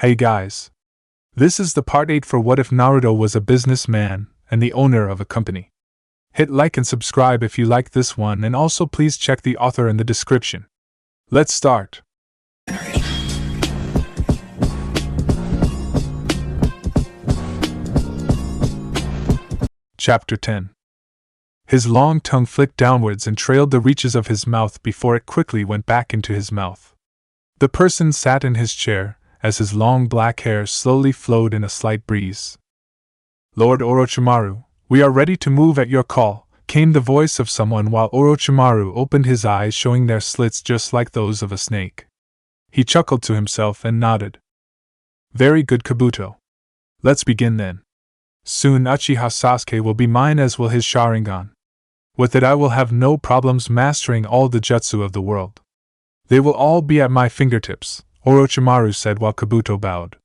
Hey guys. This is the part 8 for What If Naruto Was a Businessman and the Owner of a Company. Hit like and subscribe if you like this one, and also please check the author in the description. Let's start. Chapter 10. His long tongue flicked downwards and trailed the reaches of his mouth before it quickly went back into his mouth. The person sat in his chair, as his long black hair slowly flowed in a slight breeze. Lord Orochimaru, we are ready to move at your call, came the voice of someone while Orochimaru opened his eyes, showing their slits just like those of a snake. He chuckled to himself and nodded. Very good, Kabuto. Let's begin then. Soon Uchiha Sasuke will be mine, as will his Sharingan. With it I will have no problems mastering all the jutsu of the world. They will all be at my fingertips, Orochimaru said while Kabuto bowed.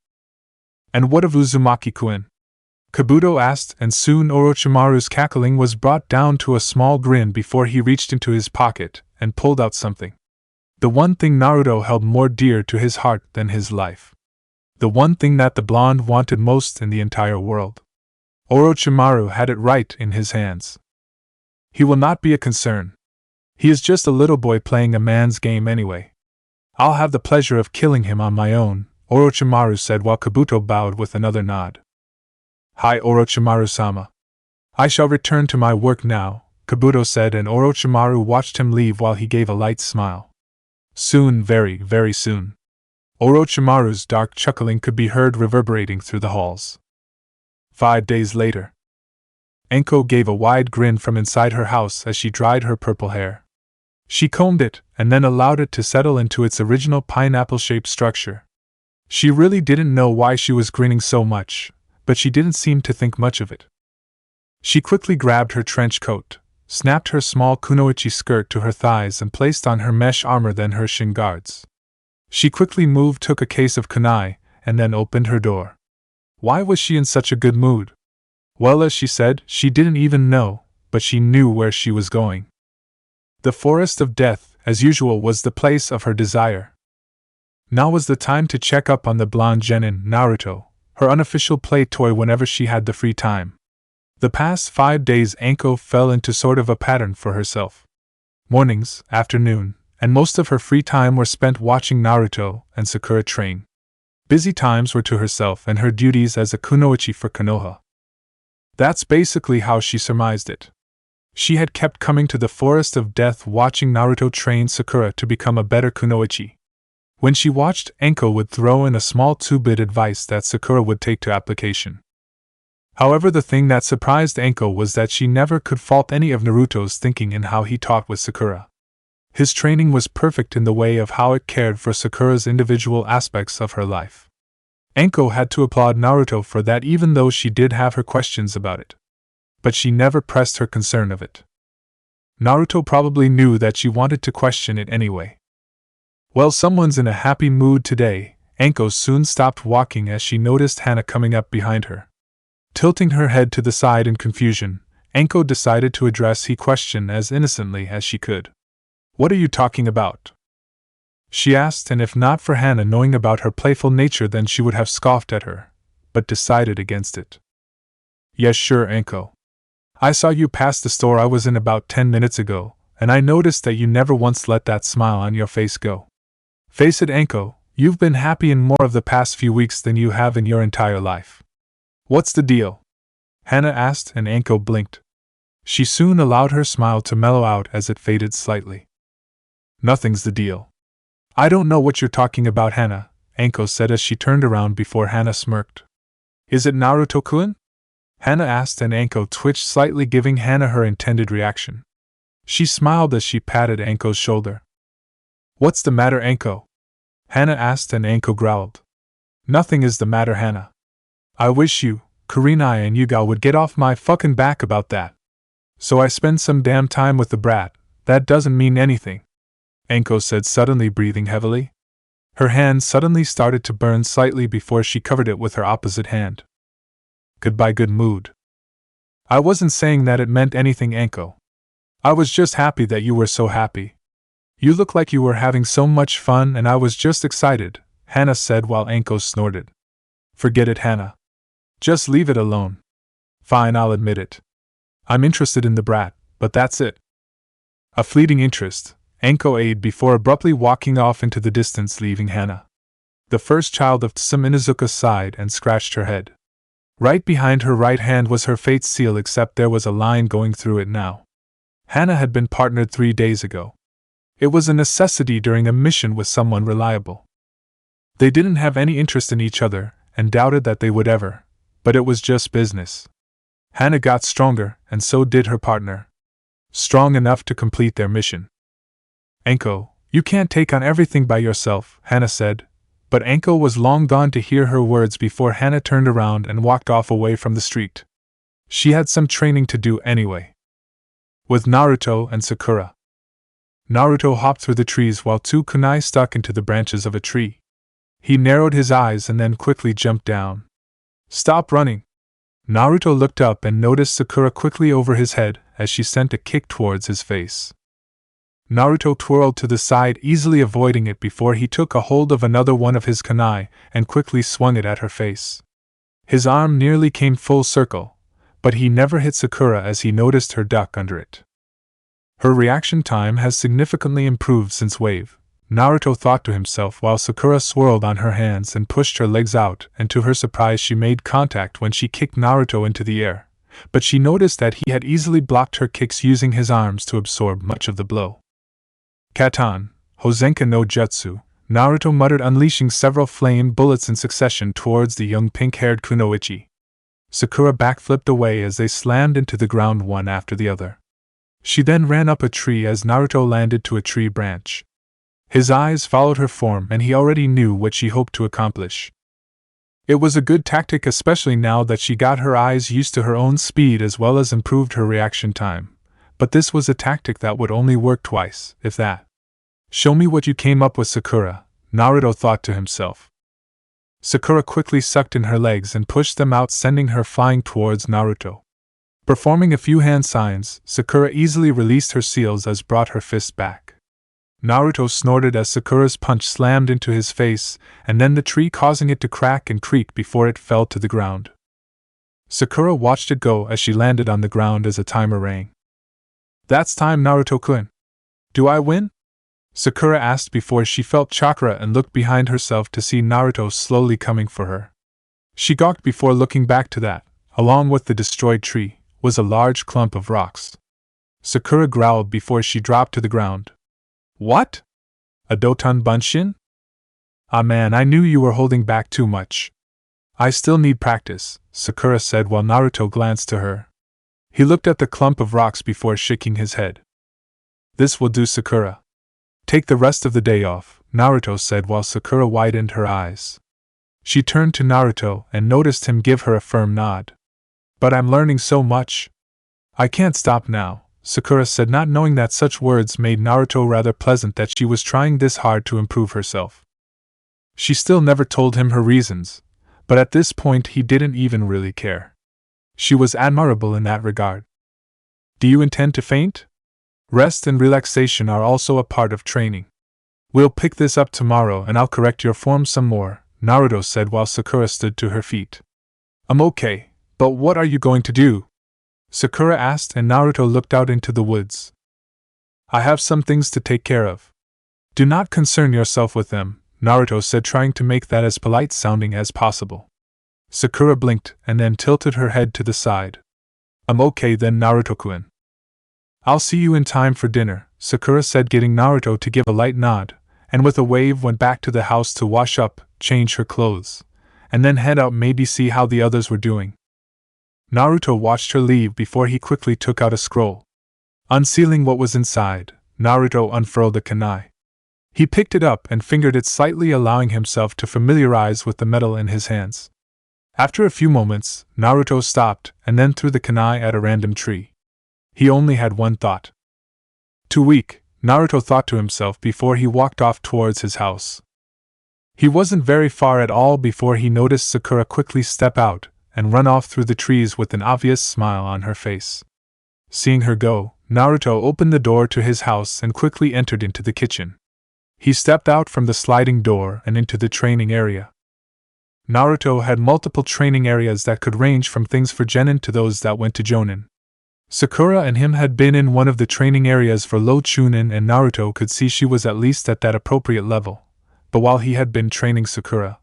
And what of Uzumaki-kun? Kabuto asked, and soon Orochimaru's cackling was brought down to a small grin before he reached into his pocket and pulled out something. The one thing Naruto held more dear to his heart than his life. The one thing that the blonde wanted most in the entire world. Orochimaru had it right in his hands. He will not be a concern. He is just a little boy playing a man's game anyway. I'll have the pleasure of killing him on my own, Orochimaru said while Kabuto bowed with another nod. Hi Orochimaru-sama. I shall return to my work now, Kabuto said, and Orochimaru watched him leave while he gave a light smile. Soon, very, very soon. Orochimaru's dark chuckling could be heard reverberating through the halls. 5 days later. Enko gave a wide grin from inside her house as she dried her purple hair. She combed it, and then allowed it to settle into its original pineapple-shaped structure. She really didn't know why she was grinning so much, but she didn't seem to think much of it. She quickly grabbed her trench coat, snapped her small kunoichi skirt to her thighs and placed on her mesh armor, then her shin guards. She quickly took a case of kunai, and then opened her door. Why was she in such a good mood? Well, as she said, she didn't even know, but she knew where she was going. The Forest of Death, as usual, was the place of her desire. Now was the time to check up on the blonde genin, Naruto, her unofficial play toy, whenever she had the free time. The past 5 days Enko fell into sort of a pattern for herself. Mornings, afternoon, and most of her free time were spent watching Naruto and Sakura train. Busy times were to herself and her duties as a kunoichi for Konoha. That's basically how she surmised it. She had kept coming to the Forest of Death watching Naruto train Sakura to become a better kunoichi. When she watched, Enko would throw in a small 2-bit advice that Sakura would take to application. However, the thing that surprised Enko was that she never could fault any of Naruto's thinking in how he taught with Sakura. His training was perfect in the way of how it cared for Sakura's individual aspects of her life. Enko had to applaud Naruto for that, even though she did have her questions about it. But she never pressed her concern of it. Naruto probably knew that she wanted to question it anyway. Well, someone's in a happy mood today. Enko soon stopped walking as she noticed Hana coming up behind her. Tilting her head to the side in confusion, Enko decided to address the question as innocently as she could. What are you talking about? She asked, and if not for Hana knowing about her playful nature, then she would have scoffed at her, but decided against it. Yes, sure, Enko. I saw you pass the store I was in about 10 minutes ago, and I noticed that you never once let that smile on your face go. Face it, Enko, you've been happy in more of the past few weeks than you have in your entire life. What's the deal? Hana asked, and Enko blinked. She soon allowed her smile to mellow out as it faded slightly. Nothing's the deal. I don't know what you're talking about, Hana, Enko said as she turned around before Hana smirked. Is it Naruto-kun? Hana asked, and Enko twitched slightly, giving Hana her intended reaction. She smiled as she patted Enko's shoulder. What's the matter, Enko? Hana asked, and Enko growled. Nothing is the matter, Hana. I wish you, Kurenai, and Yuga would get off my fucking back about that. So I spend some damn time with the brat. That doesn't mean anything, Enko said, suddenly breathing heavily. Her hand suddenly started to burn slightly before she covered it with her opposite hand. Goodbye, good mood. I wasn't saying that it meant anything, Enko. I was just happy that you were so happy. You look like you were having so much fun, and I was just excited, Hana said while Anko snorted. Forget it, Hana. Just leave it alone. Fine, I'll admit it. I'm interested in the brat, but that's it. A fleeting interest, Anko aided before abruptly walking off into the distance, leaving Hana. The first child of Tsum Inuzuka sighed and scratched her head. Right behind her right hand was her fate seal, except there was a line going through it now. Hana had been partnered 3 days ago. It was a necessity during a mission with someone reliable. They didn't have any interest in each other, and doubted that they would ever, but it was just business. Hana got stronger, and so did her partner. Strong enough to complete their mission. Anko, you can't take on everything by yourself, Hana said, but Anko was long gone to hear her words before Hana turned around and walked off away from the street. She had some training to do anyway. With Naruto and Sakura. Naruto hopped through the trees while 2 kunai stuck into the branches of a tree. He narrowed his eyes and then quickly jumped down. Stop running! Naruto looked up and noticed Sakura quickly over his head as she sent a kick towards his face. Naruto twirled to the side, easily avoiding it before he took a hold of another one of his kunai and quickly swung it at her face. His arm nearly came full circle, but he never hit Sakura as he noticed her duck under it. Her reaction time has significantly improved since Wave, Naruto thought to himself while Sakura swirled on her hands and pushed her legs out, and to her surprise she made contact when she kicked Naruto into the air, but she noticed that he had easily blocked her kicks using his arms to absorb much of the blow. Katan, Hozenka no Jutsu, Naruto muttered, unleashing several flame bullets in succession towards the young pink-haired kunoichi. Sakura backflipped away as they slammed into the ground one after the other. She then ran up a tree as Naruto landed to a tree branch. His eyes followed her form and he already knew what she hoped to accomplish. It was a good tactic, especially now that she got her eyes used to her own speed as well as improved her reaction time. But this was a tactic that would only work twice, if that. Show me what you came up with, Sakura, Naruto thought to himself. Sakura quickly sucked in her legs and pushed them out, sending her flying towards Naruto. Performing a few hand signs, Sakura easily released her seals as brought her fist back. Naruto snorted as Sakura's punch slammed into his face, and then the tree causing it to crack and creak before it fell to the ground. Sakura watched it go as she landed on the ground as a timer rang. That's time, Naruto-kun. Do I win? Sakura asked before she felt chakra and looked behind herself to see Naruto slowly coming for her. She gawked before looking back to that, along with the destroyed tree, was a large clump of rocks. Sakura growled before she dropped to the ground. What? A Doton Bunshin? Ah man, I knew you were holding back too much. I still need practice, Sakura said while Naruto glanced to her. He looked at the clump of rocks before shaking his head. This will do, Sakura. Take the rest of the day off, Naruto said while Sakura widened her eyes. She turned to Naruto and noticed him give her a firm nod. But I'm learning so much. I can't stop now, Sakura said, not knowing that such words made Naruto rather pleasant that she was trying this hard to improve herself. She still never told him her reasons, but at this point he didn't even really care. She was admirable in that regard. Do you intend to faint? Rest and relaxation are also a part of training. We'll pick this up tomorrow and I'll correct your form some more, Naruto said while Sakura stood to her feet. I'm okay, but what are you going to do? Sakura asked and Naruto looked out into the woods. I have some things to take care of. Do not concern yourself with them, Naruto said, trying to make that as polite sounding as possible. Sakura blinked and then tilted her head to the side. I'm okay then, Naruto-kun. I'll see you in time for dinner, Sakura said, getting Naruto to give a light nod, and with a wave went back to the house to wash up, change her clothes, and then head out, maybe see how the others were doing. Naruto watched her leave before he quickly took out a scroll. Unsealing what was inside, Naruto unfurled the kunai. He picked it up and fingered it slightly, allowing himself to familiarize with the metal in his hands. After a few moments, Naruto stopped and then threw the kunai at a random tree. He only had one thought. Too weak, Naruto thought to himself before he walked off towards his house. He wasn't very far at all before he noticed Sakura quickly step out and run off through the trees with an obvious smile on her face. Seeing her go, Naruto opened the door to his house and quickly entered into the kitchen. He stepped out from the sliding door and into the training area. Naruto had multiple training areas that could range from things for genin to those that went to jonin. Sakura and him had been in one of the training areas for low chunin, and Naruto could see she was at least at that appropriate level, but while he had been training Sakura,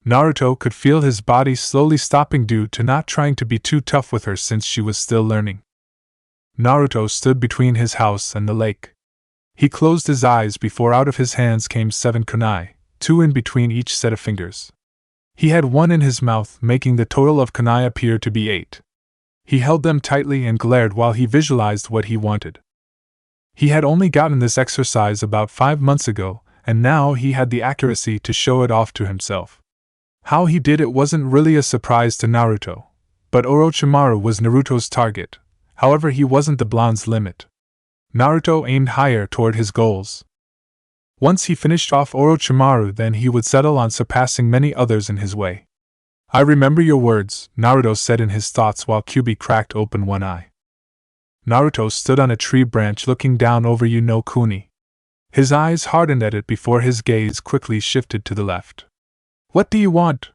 Naruto could feel his body slowly stopping due to not trying to be too tough with her since she was still learning. Naruto stood between his house and the lake. He closed his eyes before out of his hands came 7 kunai, 2 in between each set of fingers. He had 1 in his mouth, making the total of kunai appear to be 8. He held them tightly and glared while he visualized what he wanted. He had only gotten this exercise about 5 months ago, and now he had the accuracy to show it off to himself. How he did it wasn't really a surprise to Naruto, but Orochimaru was Naruto's target. However, he wasn't the blonde's limit. Naruto aimed higher toward his goals. Once he finished off Orochimaru, then he would settle on surpassing many others in his way. I remember your words, Naruto said in his thoughts while Kyuubi cracked open one eye. Naruto stood on a tree branch looking down over Kuni. His eyes hardened at it before his gaze quickly shifted to the left. What do you want?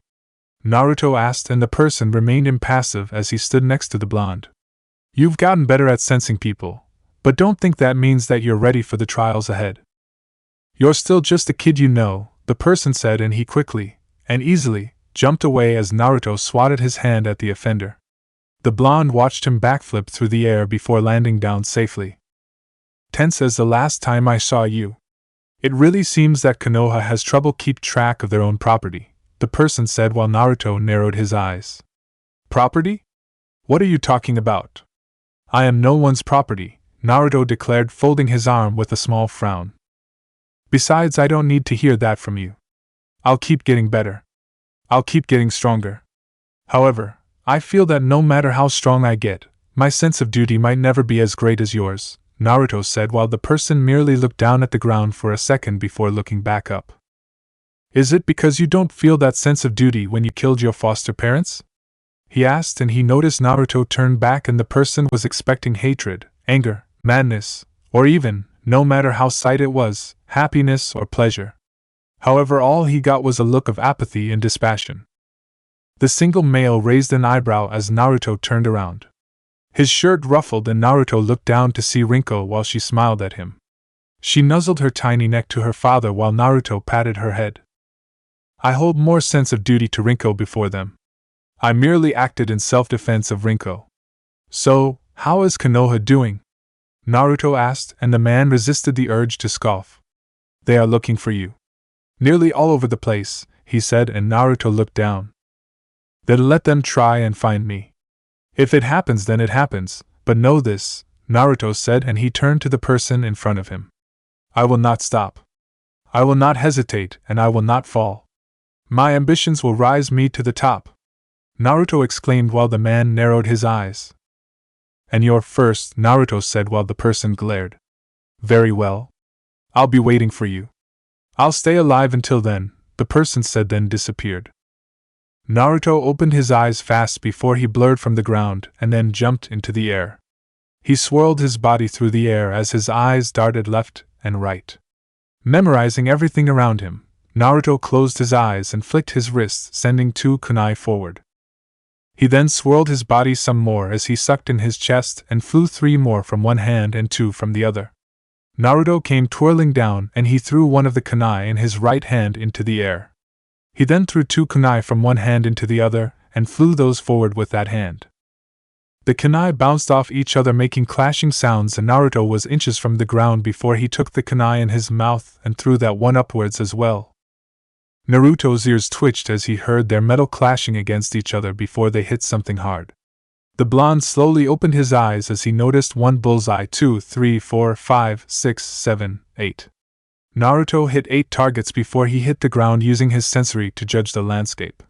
Naruto asked, and the person remained impassive as he stood next to the blonde. You've gotten better at sensing people, but don't think that means that you're ready for the trials ahead. You're still just a kid, the person said, and he quickly, and easily, jumped away as Naruto swatted his hand at the offender. The blonde watched him backflip through the air before landing down safely. Tense as the last time I saw you. It really seems that Konoha has trouble keep track of their own property, the person said while Naruto narrowed his eyes. Property? What are you talking about? I am no one's property, Naruto declared, folding his arm with a small frown. Besides, I don't need to hear that from you. I'll keep getting better. I'll keep getting stronger. However, I feel that no matter how strong I get, my sense of duty might never be as great as yours, Naruto said while the person merely looked down at the ground for a second before looking back up. Is it because you don't feel that sense of duty when you killed your foster parents? He asked, and he noticed Naruto turned back, and the person was expecting hatred, anger, madness, or even, no matter how slight it was, happiness or pleasure. However, all he got was a look of apathy and dispassion. The single male raised an eyebrow as Naruto turned around. His shirt ruffled, and Naruto looked down to see Rinko while she smiled at him. She nuzzled her tiny neck to her father while Naruto patted her head. I hold more sense of duty to Rinko before them. I merely acted in self-defense of Rinko. So, how is Konoha doing? Naruto asked, and the man resisted the urge to scoff. They are looking for you. Nearly all over the place, he said, and Naruto looked down. Then let them try and find me. If it happens, then it happens, but know this, Naruto said, and he turned to the person in front of him. I will not stop. I will not hesitate, and I will not fall. My ambitions will rise me to the top, Naruto exclaimed while the man narrowed his eyes. And you're first, Naruto said while the person glared. Very well. I'll be waiting for you. I'll stay alive until then, the person said, then disappeared. Naruto opened his eyes fast before he blurred from the ground and then jumped into the air. He swirled his body through the air as his eyes darted left and right. Memorizing everything around him, Naruto closed his eyes and flicked his wrists, sending 2 kunai forward. He then swirled his body some more as he sucked in his chest and flew 3 more from one hand and 2 from the other. Naruto came twirling down and he threw one of the kunai in his right hand into the air. He then threw 2 kunai from one hand into the other and flew those forward with that hand. The kunai bounced off each other making clashing sounds, and Naruto was inches from the ground before he took the kunai in his mouth and threw that one upwards as well. Naruto's ears twitched as he heard their metal clashing against each other before they hit something hard. The blonde slowly opened his eyes as he noticed 1 bullseye, 2, 3, 4, 5, 6, 7, 8. Naruto hit 8 targets before he hit the ground using his sensory to judge the landscape.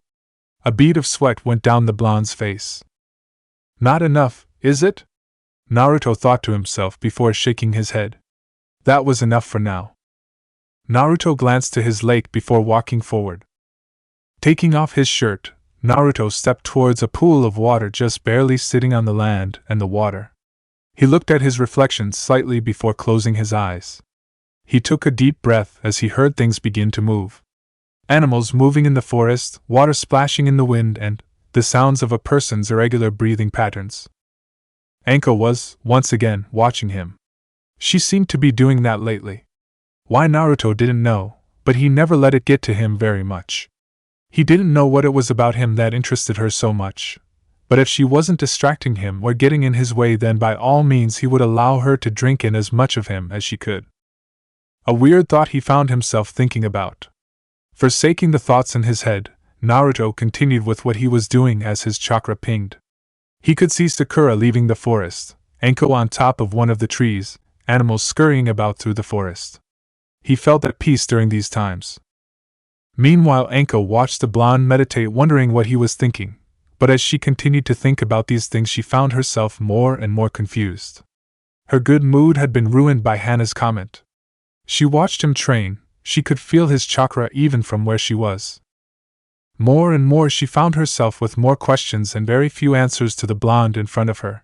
A bead of sweat went down the blonde's face. Not enough, is it? Naruto thought to himself before shaking his head. That was enough for now. Naruto glanced to his lake before walking forward. Taking off his shirt, Naruto stepped towards a pool of water just barely sitting on the land and the water. He looked at his reflection slightly before closing his eyes. He took a deep breath as he heard things begin to move. Animals moving in the forest, water splashing in the wind, and the sounds of a person's irregular breathing patterns. Anko was, once again, watching him. She seemed to be doing that lately. Why Naruto didn't know, but he never let it get to him very much. He didn't know what it was about him that interested her so much, but if she wasn't distracting him or getting in his way, then by all means he would allow her to drink in as much of him as she could. A weird thought he found himself thinking about. Forsaking the thoughts in his head, Naruto continued with what he was doing as his chakra pinged. He could see Sakura leaving the forest, Anko on top of one of the trees, animals scurrying about through the forest. He felt at peace during these times. Meanwhile, Anko watched the blonde meditate, wondering what he was thinking, but as she continued to think about these things, she found herself more and more confused. Her good mood had been ruined by Hana's comment. She watched him train. She could feel his chakra even from where she was. More and more she found herself with more questions and very few answers to the blonde in front of her.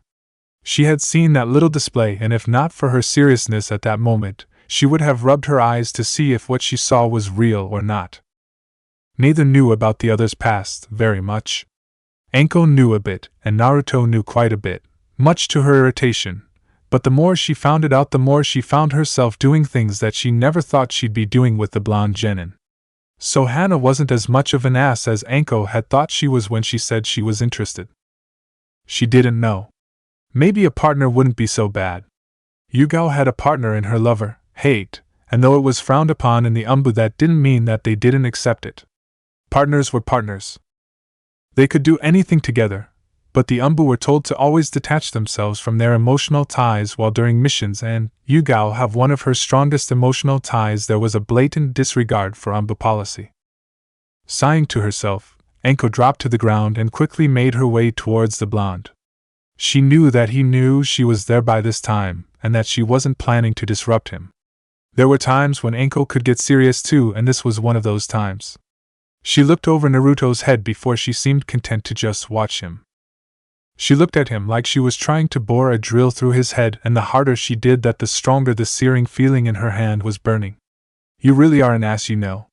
She had seen that little display, and if not for her seriousness at that moment, she would have rubbed her eyes to see if what she saw was real or not. Neither knew about the other's past very much. Anko knew a bit, and Naruto knew quite a bit, much to her irritation. But the more she found it out, the more she found herself doing things that she never thought she'd be doing with the blonde genin. So Hana wasn't as much of an ass as Anko had thought she was when she said she was interested. She didn't know. Maybe a partner wouldn't be so bad. Yugao had a partner in her lover, hate, and though it was frowned upon in the Umbu, that didn't mean that they didn't accept it. Partners were partners. They could do anything together. But the Umbu were told to always detach themselves from their emotional ties while during missions, and Yugao have one of her strongest emotional ties. There was a blatant disregard for Umbu policy. Sighing to herself, Anko dropped to the ground and quickly made her way towards the blonde. She knew that he knew she was there by this time, and that she wasn't planning to disrupt him. There were times when Anko could get serious too, and this was one of those times. She looked over Naruto's head before she seemed content to just watch him. She looked at him like she was trying to bore a drill through his head, and the harder she did that, the stronger the searing feeling in her hand was burning. You really are an ass, you know.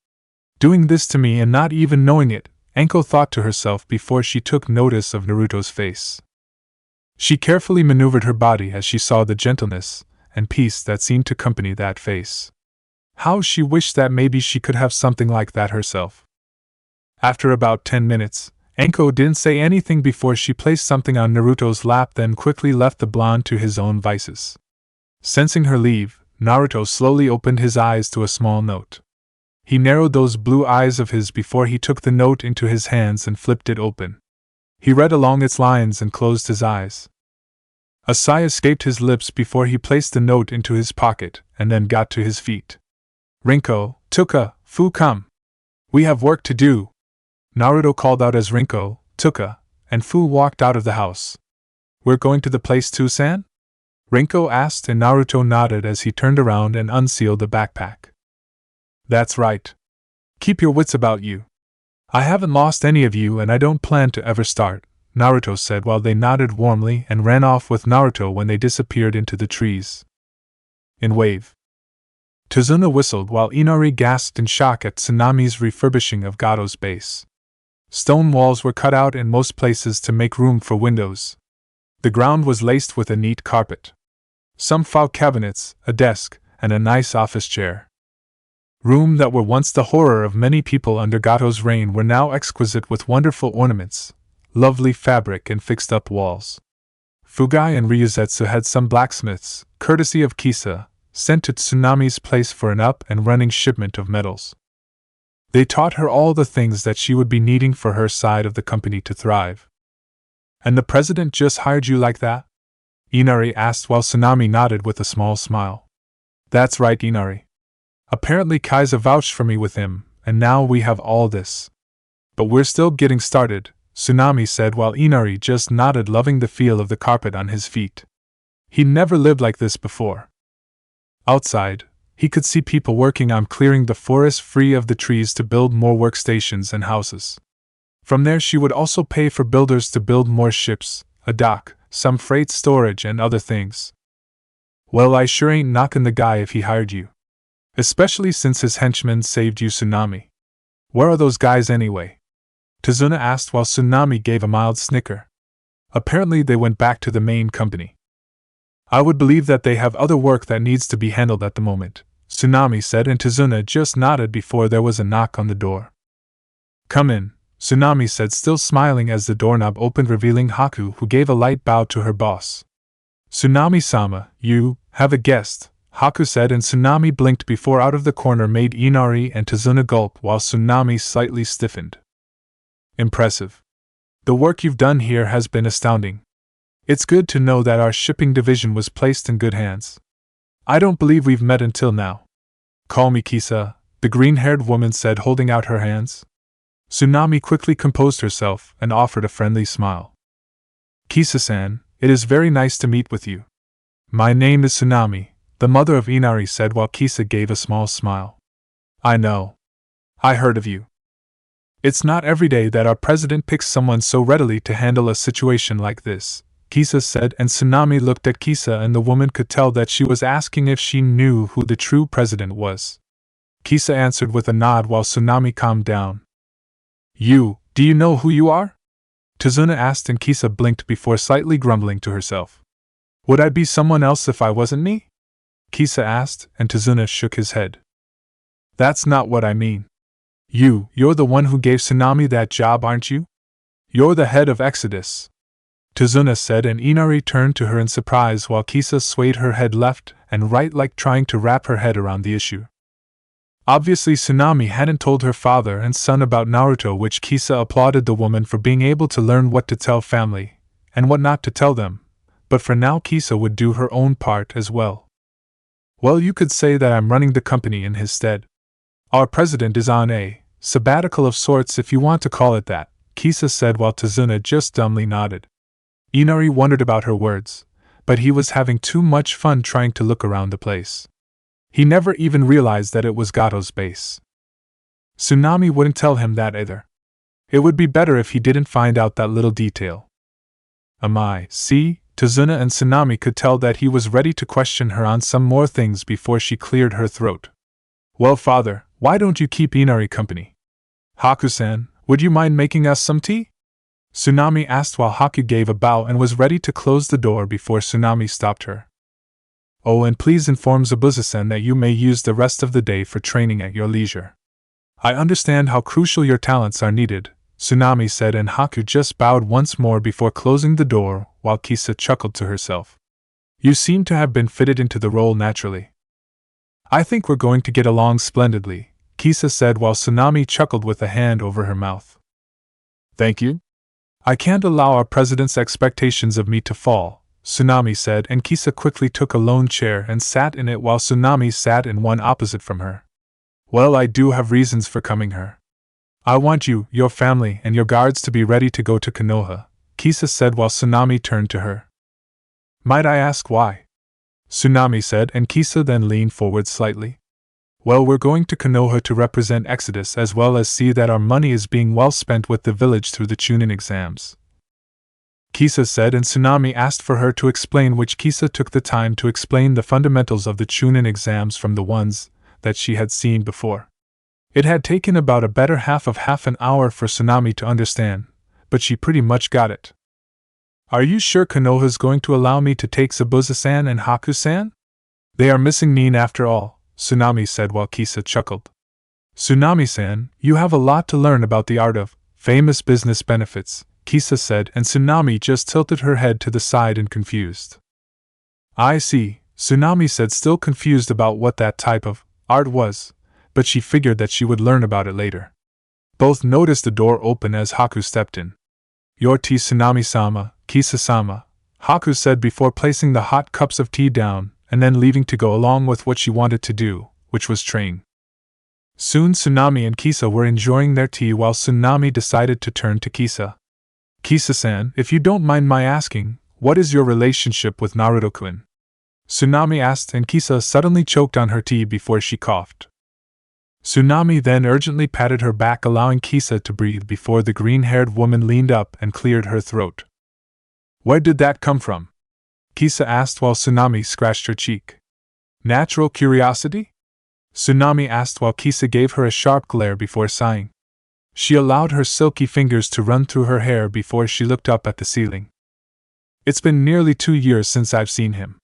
Doing this to me and not even knowing it, Anko thought to herself before she took notice of Naruto's face. She carefully maneuvered her body as she saw the gentleness and peace that seemed to accompany that face. How she wished that maybe she could have something like that herself. After about 10 minutes, Anko didn't say anything before she placed something on Naruto's lap, then quickly left the blonde to his own vices. Sensing her leave, Naruto slowly opened his eyes to a small note. He narrowed those blue eyes of his before he took the note into his hands and flipped it open. He read along its lines and closed his eyes. A sigh escaped his lips before he placed the note into his pocket and then got to his feet. Rinko, Tuka, Fu, come. We have work to do. Naruto called out as Rinko, Tuka, and Fu walked out of the house. We're going to the place too, San? Rinko asked, and Naruto nodded as he turned around and unsealed the backpack. That's right. Keep your wits about you. I haven't lost any of you and I don't plan to ever start, Naruto said while they nodded warmly and ran off with Naruto when they disappeared into the trees. In wave. Tazuna whistled while Inari gasped in shock at Tsunami's refurbishing of Gato's base. Stone walls were cut out in most places to make room for windows. The ground was laced with a neat carpet. Some file cabinets, a desk, and a nice office chair. Rooms that were once the horror of many people under Gato's reign were now exquisite with wonderful ornaments, lovely fabric, and fixed-up walls. Fugai and Ryuzetsu had some blacksmiths, courtesy of Kisa, sent to Tsunami's place for an up-and-running shipment of metals. They taught her all the things that she would be needing for her side of the company to thrive. And the president just hired you like that? Inari asked while Tsunami nodded with a small smile. That's right, Inari. Apparently Kaiser vouched for me with him, and now we have all this. But we're still getting started, Tsunami said while Inari just nodded, loving the feel of the carpet on his feet. He'd never lived like this before. Outside, he could see people working on clearing the forest free of the trees to build more workstations and houses. From there she would also pay for builders to build more ships, a dock, some freight storage and other things. Well, I sure ain't knocking the guy if he hired you. Especially since his henchman saved you Tsunami. Where are those guys anyway? Tazuna asked while Tsunami gave a mild snicker. Apparently they went back to the main company. I would believe that they have other work that needs to be handled at the moment, Tsunami said, and Tazuna just nodded before there was a knock on the door. Come in, Tsunami said, still smiling as the doorknob opened, revealing Haku, who gave a light bow to her boss. Tsunami-sama, you have a guest, Haku said, and Tsunami blinked before out of the corner made Inari and Tazuna gulp while Tsunami slightly stiffened. Impressive. The work you've done here has been astounding. It's good to know that our shipping division was placed in good hands. I don't believe we've met until now. Call me Kisa, the green-haired woman said, holding out her hands. Tsunami quickly composed herself and offered a friendly smile. Kisa-san, it is very nice to meet with you. My name is Tsunami, the mother of Inari said while Kisa gave a small smile. I know. I heard of you. It's not every day that our president picks someone so readily to handle a situation like this, Kisa said, and Tsunami looked at Kisa and the woman could tell that she was asking if she knew who the true president was. Kisa answered with a nod while Tsunami calmed down. Do you know who you are? Tazuna asked, and Kisa blinked before slightly grumbling to herself. Would I be someone else if I wasn't me? Kisa asked, and Tazuna shook his head. That's not what I mean. You're the one who gave Tsunami that job, aren't you? You're the head of Exodus. Tazuna said, and Inari turned to her in surprise while Kisa swayed her head left and right like trying to wrap her head around the issue. Obviously Tsunami hadn't told her father and son about Naruto, which Kisa applauded the woman for being able to learn what to tell family and what not to tell them, but for now Kisa would do her own part as well. Well, you could say that I'm running the company in his stead. Our president is on a sabbatical of sorts, if you want to call it that, Kisa said while Tazuna just dumbly nodded. Inari wondered about her words, but he was having too much fun trying to look around the place. He never even realized that it was Gato's base. Tsunami wouldn't tell him that either. It would be better if he didn't find out that little detail. See, Tazuna and Tsunami could tell that he was ready to question her on some more things before she cleared her throat. Well, father, why don't you keep Inari company? Haku-san, would you mind making us some tea? Tsunami asked while Haku gave a bow and was ready to close the door before Tsunami stopped her. Oh, and please inform Zabuza-san that you may use the rest of the day for training at your leisure. I understand how crucial your talents are needed, Tsunami said, and Haku just bowed once more before closing the door while Kisa chuckled to herself. You seem to have been fitted into the role naturally. I think we're going to get along splendidly, Kisa said while Tsunami chuckled with a hand over her mouth. Thank you. I can't allow our president's expectations of me to fall, Tsunami said, and Kisa quickly took a lone chair and sat in it while Tsunami sat in one opposite from her. Well, I do have reasons for coming here. I want you, your family, and your guards to be ready to go to Konoha, Kisa said while Tsunami turned to her. Might I ask why? Tsunami said, and Kisa then leaned forward slightly. Well, we're going to Konoha to represent Exodus as well as see that our money is being well spent with the village through the Chunin exams, Kisa said, and Tsunami asked for her to explain, which Kisa took the time to explain the fundamentals of the Chunin exams from the ones that she had seen before. It had taken about a better half an hour for Tsunami to understand, but she pretty much got it. Are you sure Konoha's going to allow me to take Zabuza-san and Haku-san? They are missing Nin after all, Tsunami said while Kisa chuckled. Tsunami-san, you have a lot to learn about the art of famous business benefits, Kisa said, and Tsunami just tilted her head to the side and confused. I see, Tsunami said, still confused about what that type of art was, but she figured that she would learn about it later. Both noticed the door open as Haku stepped in. Your tea, Tsunami-sama, Kisa-sama, Haku said before placing the hot cups of tea down and then leaving to go along with what she wanted to do, which was train. Soon Tsunami and Kisa were enjoying their tea while Tsunami decided to turn to Kisa. Kisa-san, if you don't mind my asking, what is your relationship with Naruto-kun? Tsunami asked, and Kisa suddenly choked on her tea before she coughed. Tsunami then urgently patted her back, allowing Kisa to breathe before the green-haired woman leaned up and cleared her throat. Where did that come from? Kisa asked while Tsunami scratched her cheek. Natural curiosity? Tsunami asked while Kisa gave her a sharp glare before sighing. She allowed her silky fingers to run through her hair before she looked up at the ceiling. It's been nearly 2 years since I've seen him.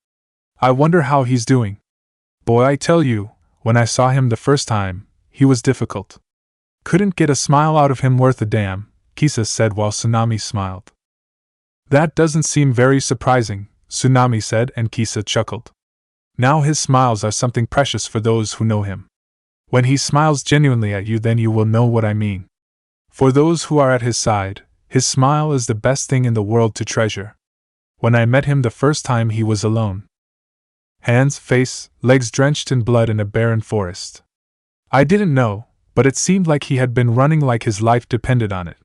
I wonder how he's doing. Boy, I tell you, when I saw him the first time, he was difficult. Couldn't get a smile out of him worth a damn, Kisa said while Tsunami smiled. That doesn't seem very surprising, Tsunami said, and Kisa chuckled. Now his smiles are something precious for those who know him. When he smiles genuinely at you, then you will know what I mean. For those who are at his side, his smile is the best thing in the world to treasure. When I met him the first time, he was alone. Hands, face, legs drenched in blood in a barren forest. I didn't know, but it seemed like he had been running like his life depended on it.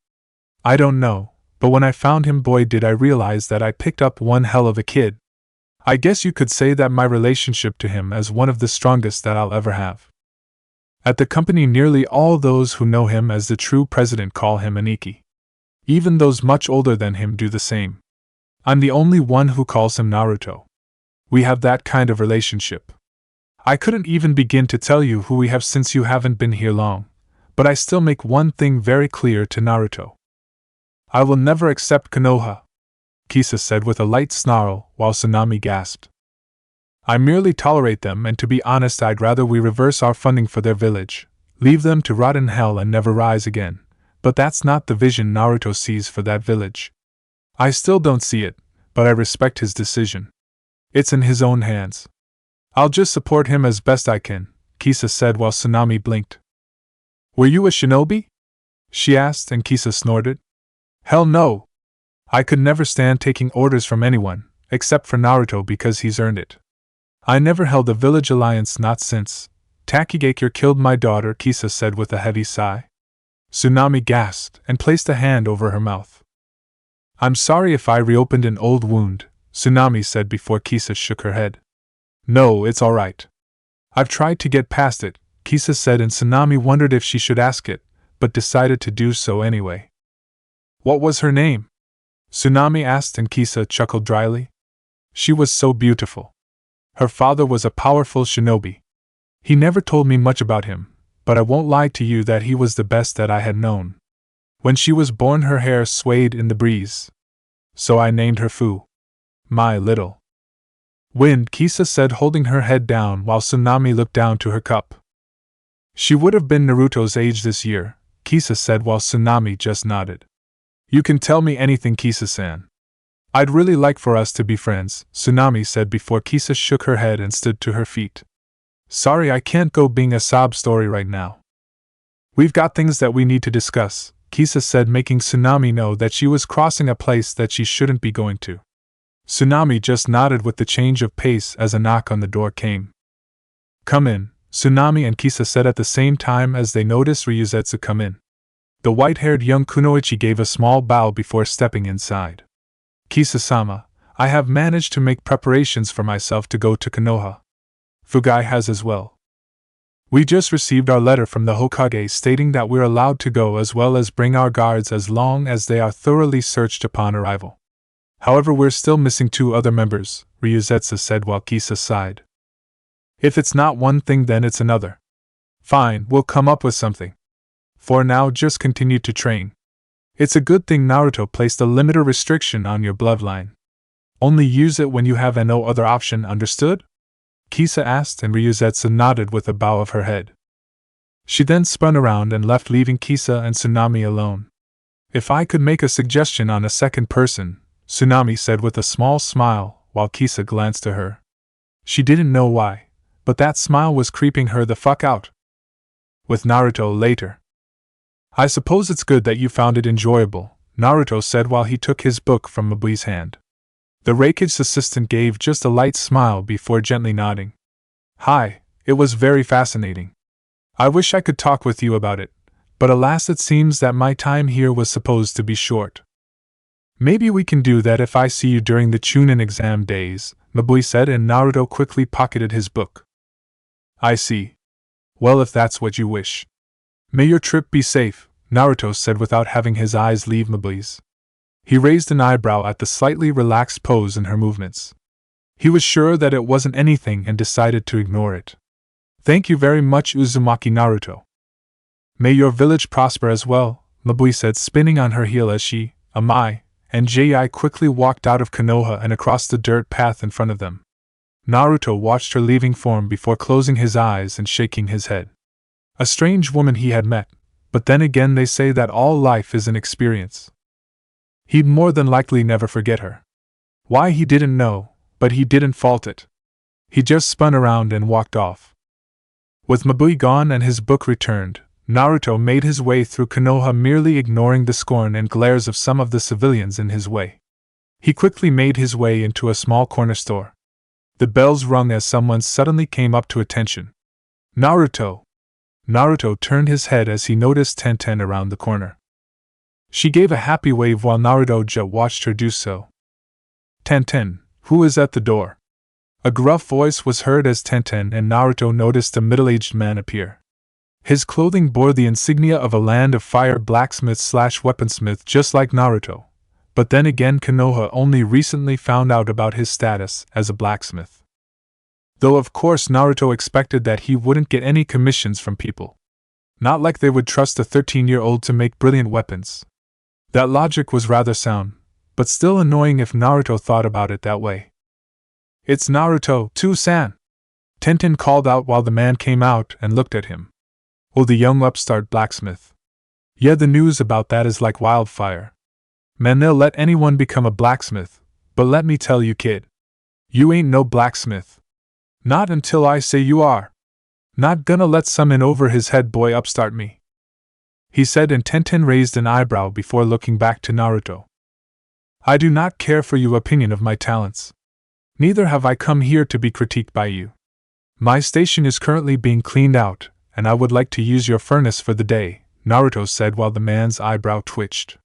I don't know, but when I found him, boy, did I realize that I picked up one hell of a kid. I guess you could say that my relationship to him is one of the strongest that I'll ever have. At the company, nearly all those who know him as the true president call him Aniki. Even those much older than him do the same. I'm the only one who calls him Naruto. We have that kind of relationship. I couldn't even begin to tell you who we have since you haven't been here long, but I still make one thing very clear to Naruto. I will never accept Konoha, Kisa said with a light snarl while Tsunami gasped. I merely tolerate them, and to be honest, I'd rather we reverse our funding for their village, leave them to rot in hell and never rise again, but that's not the vision Naruto sees for that village. I still don't see it, but I respect his decision. It's in his own hands. I'll just support him as best I can, Kisa said while Tsunami blinked. Were you a shinobi? She asked, and Kisa snorted. Hell no! I could never stand taking orders from anyone, except for Naruto, because he's earned it. I never held a village alliance, not since Takigakure killed my daughter, Kisa said with a heavy sigh. Tsunami gasped and placed a hand over her mouth. I'm sorry if I reopened an old wound, Tsunami said before Kisa shook her head. No, it's all right. I've tried to get past it, Kisa said, and Tsunami wondered if she should ask it, but decided to do so anyway. What was her name? Tsunami asked, and Kisa chuckled dryly. She was so beautiful. Her father was a powerful shinobi. He never told me much about him, but I won't lie to you that he was the best that I had known. When she was born, her hair swayed in the breeze. So I named her Fu. My little wind, Kisa said, holding her head down while Tsunami looked down to her cup. She would have been Naruto's age this year, Kisa said while Tsunami just nodded. You can tell me anything, Kisa-san. I'd really like for us to be friends, Tsunami said before Kisa shook her head and stood to her feet. Sorry, I can't go being a sob story right now. We've got things that we need to discuss, Kisa said, making Tsunami know that she was crossing a place that she shouldn't be going to. Tsunami just nodded with the change of pace as a knock on the door came. Come in, Tsunami and Kisa said at the same time as they noticed Ryuzetsu come in. The white-haired young kunoichi gave a small bow before stepping inside. Kisa-sama, I have managed to make preparations for myself to go to Konoha. Fugai has as well. We just received our letter from the Hokage stating that we're allowed to go as well as bring our guards as long as they are thoroughly searched upon arrival. However, we're still missing 2 other members, Ryuzetsu said while Kisa sighed. If it's not one thing, then it's another. Fine, we'll come up with something. For now, just continue to train. It's a good thing Naruto placed a limiter restriction on your bloodline. Only use it when you have no other option, understood? Kisa asked, and Ryuzetsu nodded with a bow of her head. She then spun around and left, leaving Kisa and Tsunami alone. If I could make a suggestion on a second person, Tsunami said with a small smile while Kisa glanced at her. She didn't know why, but that smile was creeping her the fuck out. With Naruto later. I suppose it's good that you found it enjoyable, Naruto said while he took his book from Mabui's hand. The Raikage assistant gave just a light smile before gently nodding. Hi, it was very fascinating. I wish I could talk with you about it, but alas, it seems that my time here was supposed to be short. Maybe we can do that if I see you during the Chunin exam days, Mabui said, and Naruto quickly pocketed his book. I see. Well, if that's what you wish. May your trip be safe, Naruto said without having his eyes leave Mabui's. He raised an eyebrow at the slightly relaxed pose in her movements. He was sure that it wasn't anything and decided to ignore it. Thank you very much, Uzumaki Naruto. May your village prosper as well, Mabui said, spinning on her heel as she, Amai, and Ji quickly walked out of Konoha and across the dirt path in front of them. Naruto watched her leaving form before closing his eyes and shaking his head. A strange woman he had met, but then again they say that all life is an experience. He'd more than likely never forget her. Why, he didn't know, but he didn't fault it. He just spun around and walked off. With Mabui gone and his book returned, Naruto made his way through Konoha, merely ignoring the scorn and glares of some of the civilians in his way. He quickly made his way into a small corner store. The bells rung as someone suddenly came up to attention. Naruto! Naruto turned his head as he noticed Tenten around the corner. She gave a happy wave while Naruto watched her do so. Tenten, who is at the door? A gruff voice was heard as Tenten and Naruto noticed a middle-aged man appear. His clothing bore the insignia of a land of fire blacksmith/weaponsmith, just like Naruto. But then again, Konoha only recently found out about his status as a blacksmith. Though of course Naruto expected that he wouldn't get any commissions from people. Not like they would trust a 13-year-old to make brilliant weapons. That logic was rather sound, but still annoying if Naruto thought about it that way. It's Naruto, too-san! Tenten called out while the man came out and looked at him. Oh, the young upstart blacksmith. Yeah, the news about that is like wildfire. Man, they'll let anyone become a blacksmith, but let me tell you, kid. You ain't no blacksmith. Not until I say you are. Not gonna let some in over his head boy upstart me, he said, and Tenten raised an eyebrow before looking back to Naruto. I do not care for your opinion of my talents. Neither have I come here to be critiqued by you. My station is currently being cleaned out, and I would like to use your furnace for the day, Naruto said while the man's eyebrow twitched.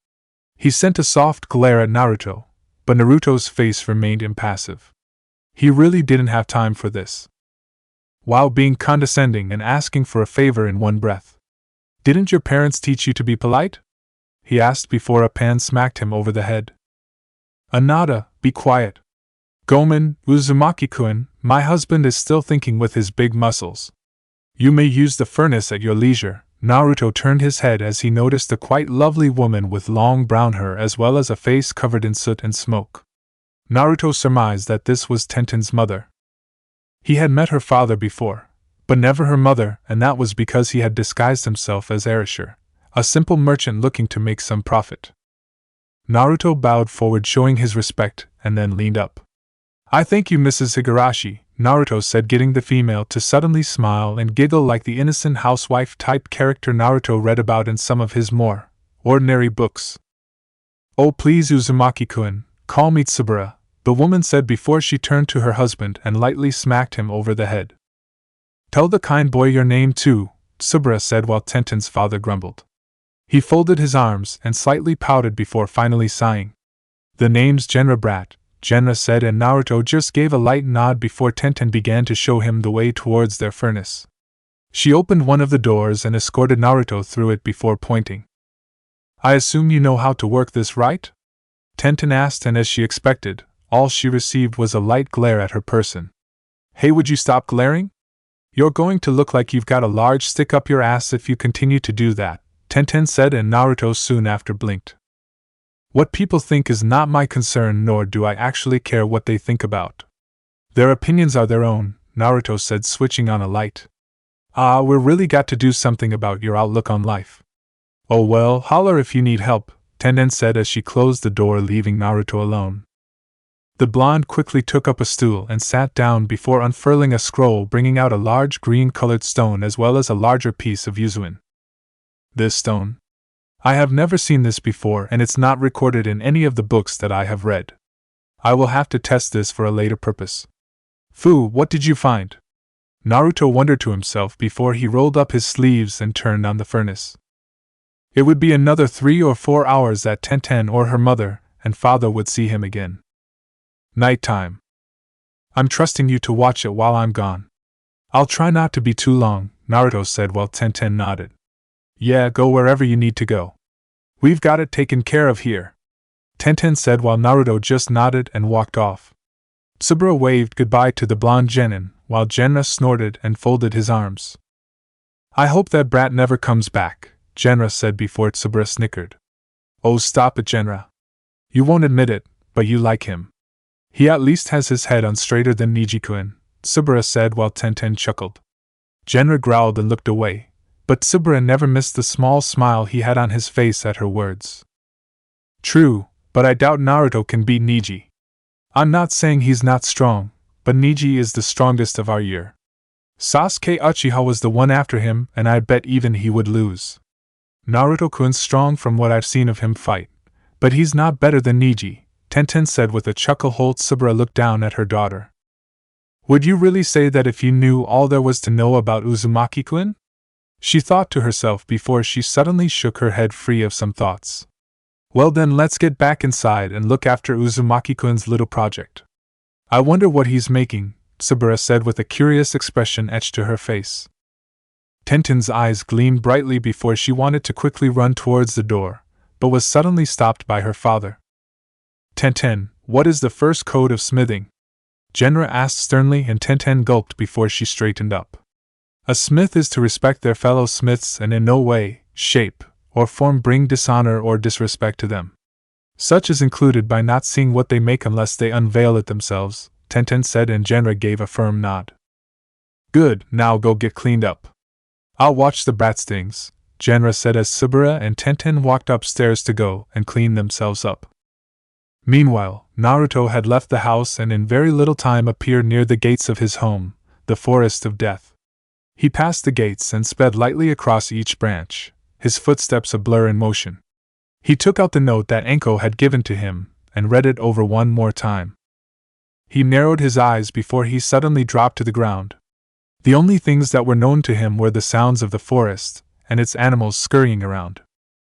He sent a soft glare at Naruto, but Naruto's face remained impassive. He really didn't have time for this. While being condescending and asking for a favor in one breath. Didn't your parents teach you to be polite? He asked before a pan smacked him over the head. Anada, be quiet. Gomen, Uzumaki-kun, my husband is still thinking with his big muscles. You may use the furnace at your leisure. Naruto turned his head as he noticed a quite lovely woman with long brown hair as well as a face covered in soot and smoke. Naruto surmised that this was Tenten's mother. He had met her father before, but never her mother, and that was because he had disguised himself as Erasure, a simple merchant looking to make some profit. Naruto bowed forward, showing his respect, and then leaned up. I thank you, Mrs. Higurashi, Naruto said, getting the female to suddenly smile and giggle like the innocent housewife-type character Naruto read about in some of his more ordinary books. Oh please, Uzumaki-kun, call me Tsubura, the woman said before she turned to her husband and lightly smacked him over the head. Tell the kind boy your name too, Tsubura said while Tenten's father grumbled. He folded his arms and slightly pouted before finally sighing. The name's Genra brat, Genra said, and Naruto just gave a light nod before Tenten began to show him the way towards their furnace. She opened one of the doors and escorted Naruto through it before pointing. I assume you know how to work this, right? Tenten asked, and as she expected, all she received was a light glare at her person. Hey, would you stop glaring? You're going to look like you've got a large stick up your ass if you continue to do that, Tenten said, and Naruto soon after blinked. What people think is not my concern, nor do I actually care what they think about. Their opinions are their own, Naruto said, switching on a light. We're really got to do something about your outlook on life. Oh well, holler if you need help, Tenten said as she closed the door, leaving Naruto alone. The blonde quickly took up a stool and sat down before unfurling a scroll, bringing out a large green-colored stone as well as a larger piece of yuzuin. This stone? I have never seen this before, and it's not recorded in any of the books that I have read. I will have to test this for a later purpose. Fu, what did you find? Naruto wondered to himself before he rolled up his sleeves and turned on the furnace. It would be another 3 or 4 hours that Tenten or her mother and father would see him again. Night time. I'm trusting you to watch it while I'm gone. I'll try not to be too long, Naruto said while Tenten nodded. Yeah, go wherever you need to go. We've got it taken care of here, Tenten said while Naruto just nodded and walked off. Tsubura waved goodbye to the blonde genin, while Genra snorted and folded his arms. I hope that brat never comes back, Genra said before Tsubura snickered. Oh, stop it, Genra. You won't admit it, but you like him. He at least has his head on straighter than Niji-kun, Tsubura said while Tenten chuckled. Genra growled and looked away, but Tsubura never missed the small smile he had on his face at her words. True, but I doubt Naruto can beat Niji. I'm not saying he's not strong, but Niji is the strongest of our year. Sasuke Uchiha was the one after him, and I bet even he would lose. Naruto-kun's strong from what I've seen of him fight, but he's not better than Niji, Tenten said with a chuckle. Tsubura looked down at her daughter. Would you really say that if you knew all there was to know about Uzumaki-kun? She thought to herself before she suddenly shook her head free of some thoughts. Well then, let's get back inside and look after Uzumaki-kun's little project. I wonder what he's making, Tsubura said with a curious expression etched to her face. Tenten's eyes gleamed brightly before she wanted to quickly run towards the door, but was suddenly stopped by her father. Tenten, what is the first code of smithing? Genra asked sternly, and Tenten gulped before she straightened up. A smith is to respect their fellow smiths and in no way, shape, or form bring dishonor or disrespect to them. Such is included by not seeing what they make unless they unveil it themselves, Tenten said, and Genra gave a firm nod. Good, now go get cleaned up. I'll watch the brat stings, Genra said as Tsubura and Tenten walked upstairs to go and clean themselves up. Meanwhile, Naruto had left the house and in very little time appeared near the gates of his home, the Forest of Death. He passed the gates and sped lightly across each branch, his footsteps a blur in motion. He took out the note that Anko had given to him and read it over one more time. He narrowed his eyes before he suddenly dropped to the ground. The only things that were known to him were the sounds of the forest and its animals scurrying around.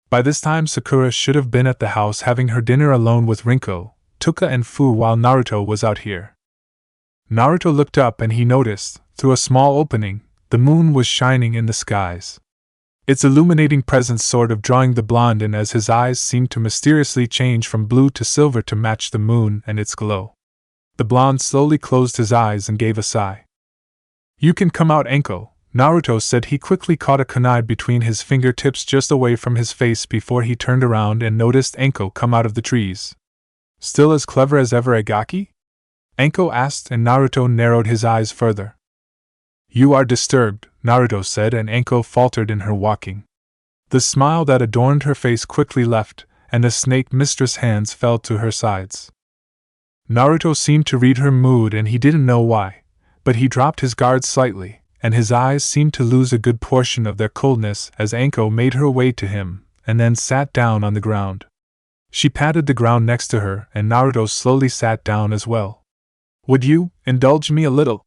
By this time Sakura should have been at the house having her dinner alone with Rinko, Tuka and Fu while Naruto was out here. Naruto looked up and he noticed, through a small opening, the moon was shining in the skies. Its illuminating presence sort of drawing the blonde in as his eyes seemed to mysteriously change from blue to silver to match the moon and its glow. The blonde slowly closed his eyes and gave a sigh. You can come out, Anko, Naruto said. He quickly caught a kunai between his fingertips just away from his face before he turned around and noticed Anko come out of the trees. Still as clever as ever, Agaki? Anko asked, and Naruto narrowed his eyes further. You are disturbed, Naruto said, and Anko faltered in her walking. The smile that adorned her face quickly left, and the snake mistress' hands fell to her sides. Naruto seemed to read her mood and he didn't know why, but he dropped his guard slightly, and his eyes seemed to lose a good portion of their coldness as Anko made her way to him, and then sat down on the ground. She patted the ground next to her, and Naruto slowly sat down as well. Would you indulge me a little?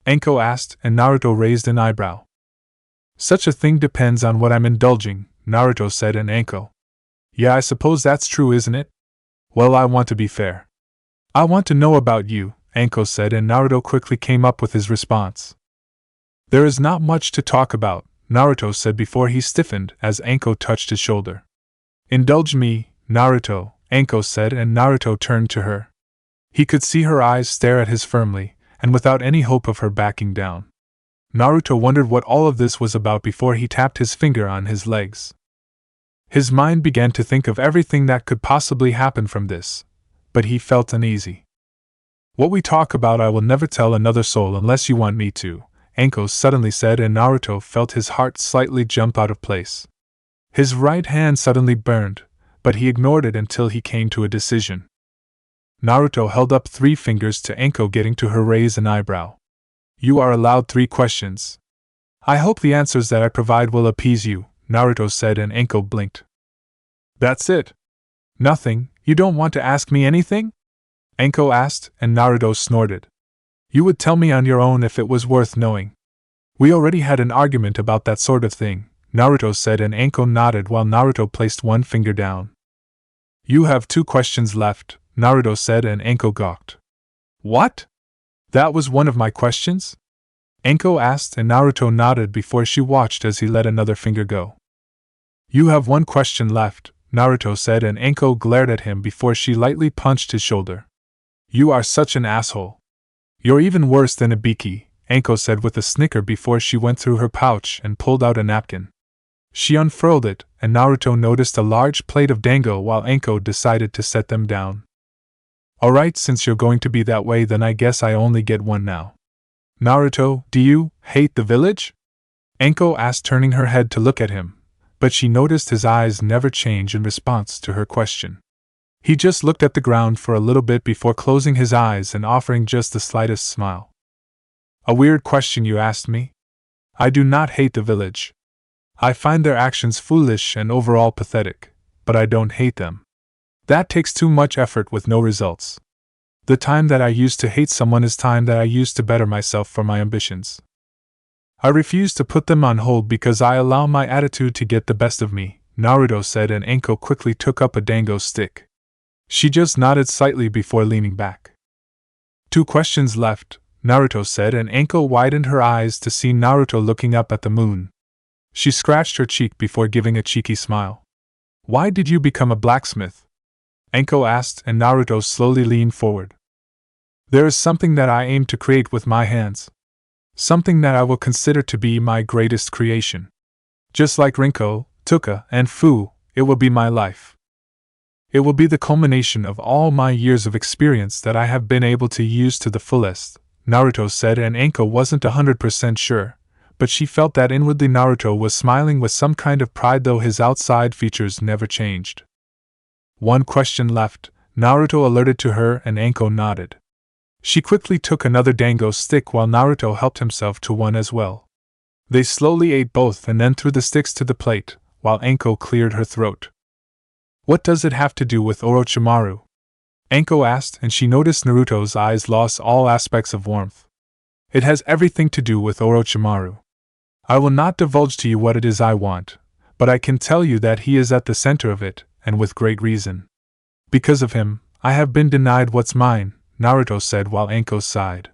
Anko asked, and Naruto raised an eyebrow. Such a thing depends on what I'm indulging, Naruto said, and Anko. Yeah, I suppose that's true, isn't it? Well, I want to be fair. I want to know about you, Anko said, and Naruto quickly came up with his response. There is not much to talk about, Naruto said before he stiffened as Anko touched his shoulder. Indulge me, Naruto, Anko said, and Naruto turned to her. He could see her eyes stare at his firmly, and without any hope of her backing down. Naruto wondered what all of this was about before he tapped his finger on his legs. His mind began to think of everything that could possibly happen from this, but he felt uneasy. What we talk about I will never tell another soul unless you want me to, Anko suddenly said, and Naruto felt his heart slightly jump out of place. His right hand suddenly burned, but he ignored it until he came to a decision. Naruto held up 3 fingers to Anko, getting to her raise an eyebrow. You are allowed 3 questions. I hope the answers that I provide will appease you, Naruto said, and Anko blinked. That's it? Nothing? You don't want to ask me anything? Anko asked, and Naruto snorted. You would tell me on your own if it was worth knowing. We already had an argument about that sort of thing, Naruto said, and Anko nodded while Naruto placed 1 finger down. You have 2 questions left, Naruto said, and Anko gawked. What? That was one of my questions? Anko asked, and Naruto nodded before she watched as he let another finger go. You have 1 question left, Naruto said, and Anko glared at him before she lightly punched his shoulder. You are such an asshole. You're even worse than Ibiki, Anko said with a snicker before she went through her pouch and pulled out a napkin. She unfurled it, and Naruto noticed a large plate of dango while Anko decided to set them down. Alright, since you're going to be that way, then I guess I only get one now. Naruto, do you hate the village? Anko asked, turning her head to look at him, but she noticed his eyes never change in response to her question. He just looked at the ground for a little bit before closing his eyes and offering just the slightest smile. A weird question you asked me? I do not hate the village. I find their actions foolish and overall pathetic, but I don't hate them. That takes too much effort with no results. The time that I used to hate someone is time that I used to better myself for my ambitions. I refuse to put them on hold because I allow my attitude to get the best of me, Naruto said, and Anko quickly took up a dango stick. She just nodded slightly before leaning back. 2 questions left, Naruto said, and Anko widened her eyes to see Naruto looking up at the moon. She scratched her cheek before giving a cheeky smile. Why did you become a blacksmith? Anko asked, and Naruto slowly leaned forward. There is something that I aim to create with my hands. Something that I will consider to be my greatest creation. Just like Rinko, Tuka, and Fu, it will be my life. It will be the culmination of all my years of experience that I have been able to use to the fullest, Naruto said, and Anko wasn't 100% sure, but she felt that inwardly Naruto was smiling with some kind of pride, though his outside features never changed. 1 question left, Naruto alerted to her, and Anko nodded. She quickly took another dango stick while Naruto helped himself to one as well. They slowly ate both and then threw the sticks to the plate, while Anko cleared her throat. What does it have to do with Orochimaru? Anko asked, and she noticed Naruto's eyes lost all aspects of warmth. It has everything to do with Orochimaru. I will not divulge to you what it is I want, but I can tell you that he is at the center of it, and with great reason. Because of him, I have been denied what's mine, Naruto said while Anko sighed.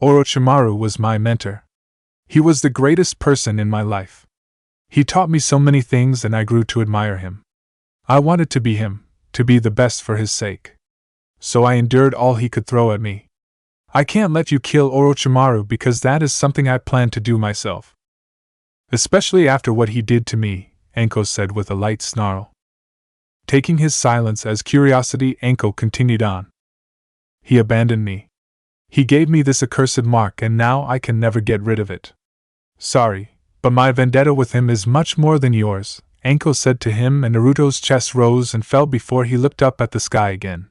Orochimaru was my mentor. He was the greatest person in my life. He taught me so many things and I grew to admire him. I wanted to be him, to be the best for his sake. So I endured all he could throw at me. I can't let you kill Orochimaru because that is something I plan to do myself. Especially after what he did to me, Anko said with a light snarl. Taking his silence as curiosity, Anko continued on. He abandoned me. He gave me this accursed mark and now I can never get rid of it. Sorry, but my vendetta with him is much more than yours, Anko said to him, and Naruto's chest rose and fell before he looked up at the sky again.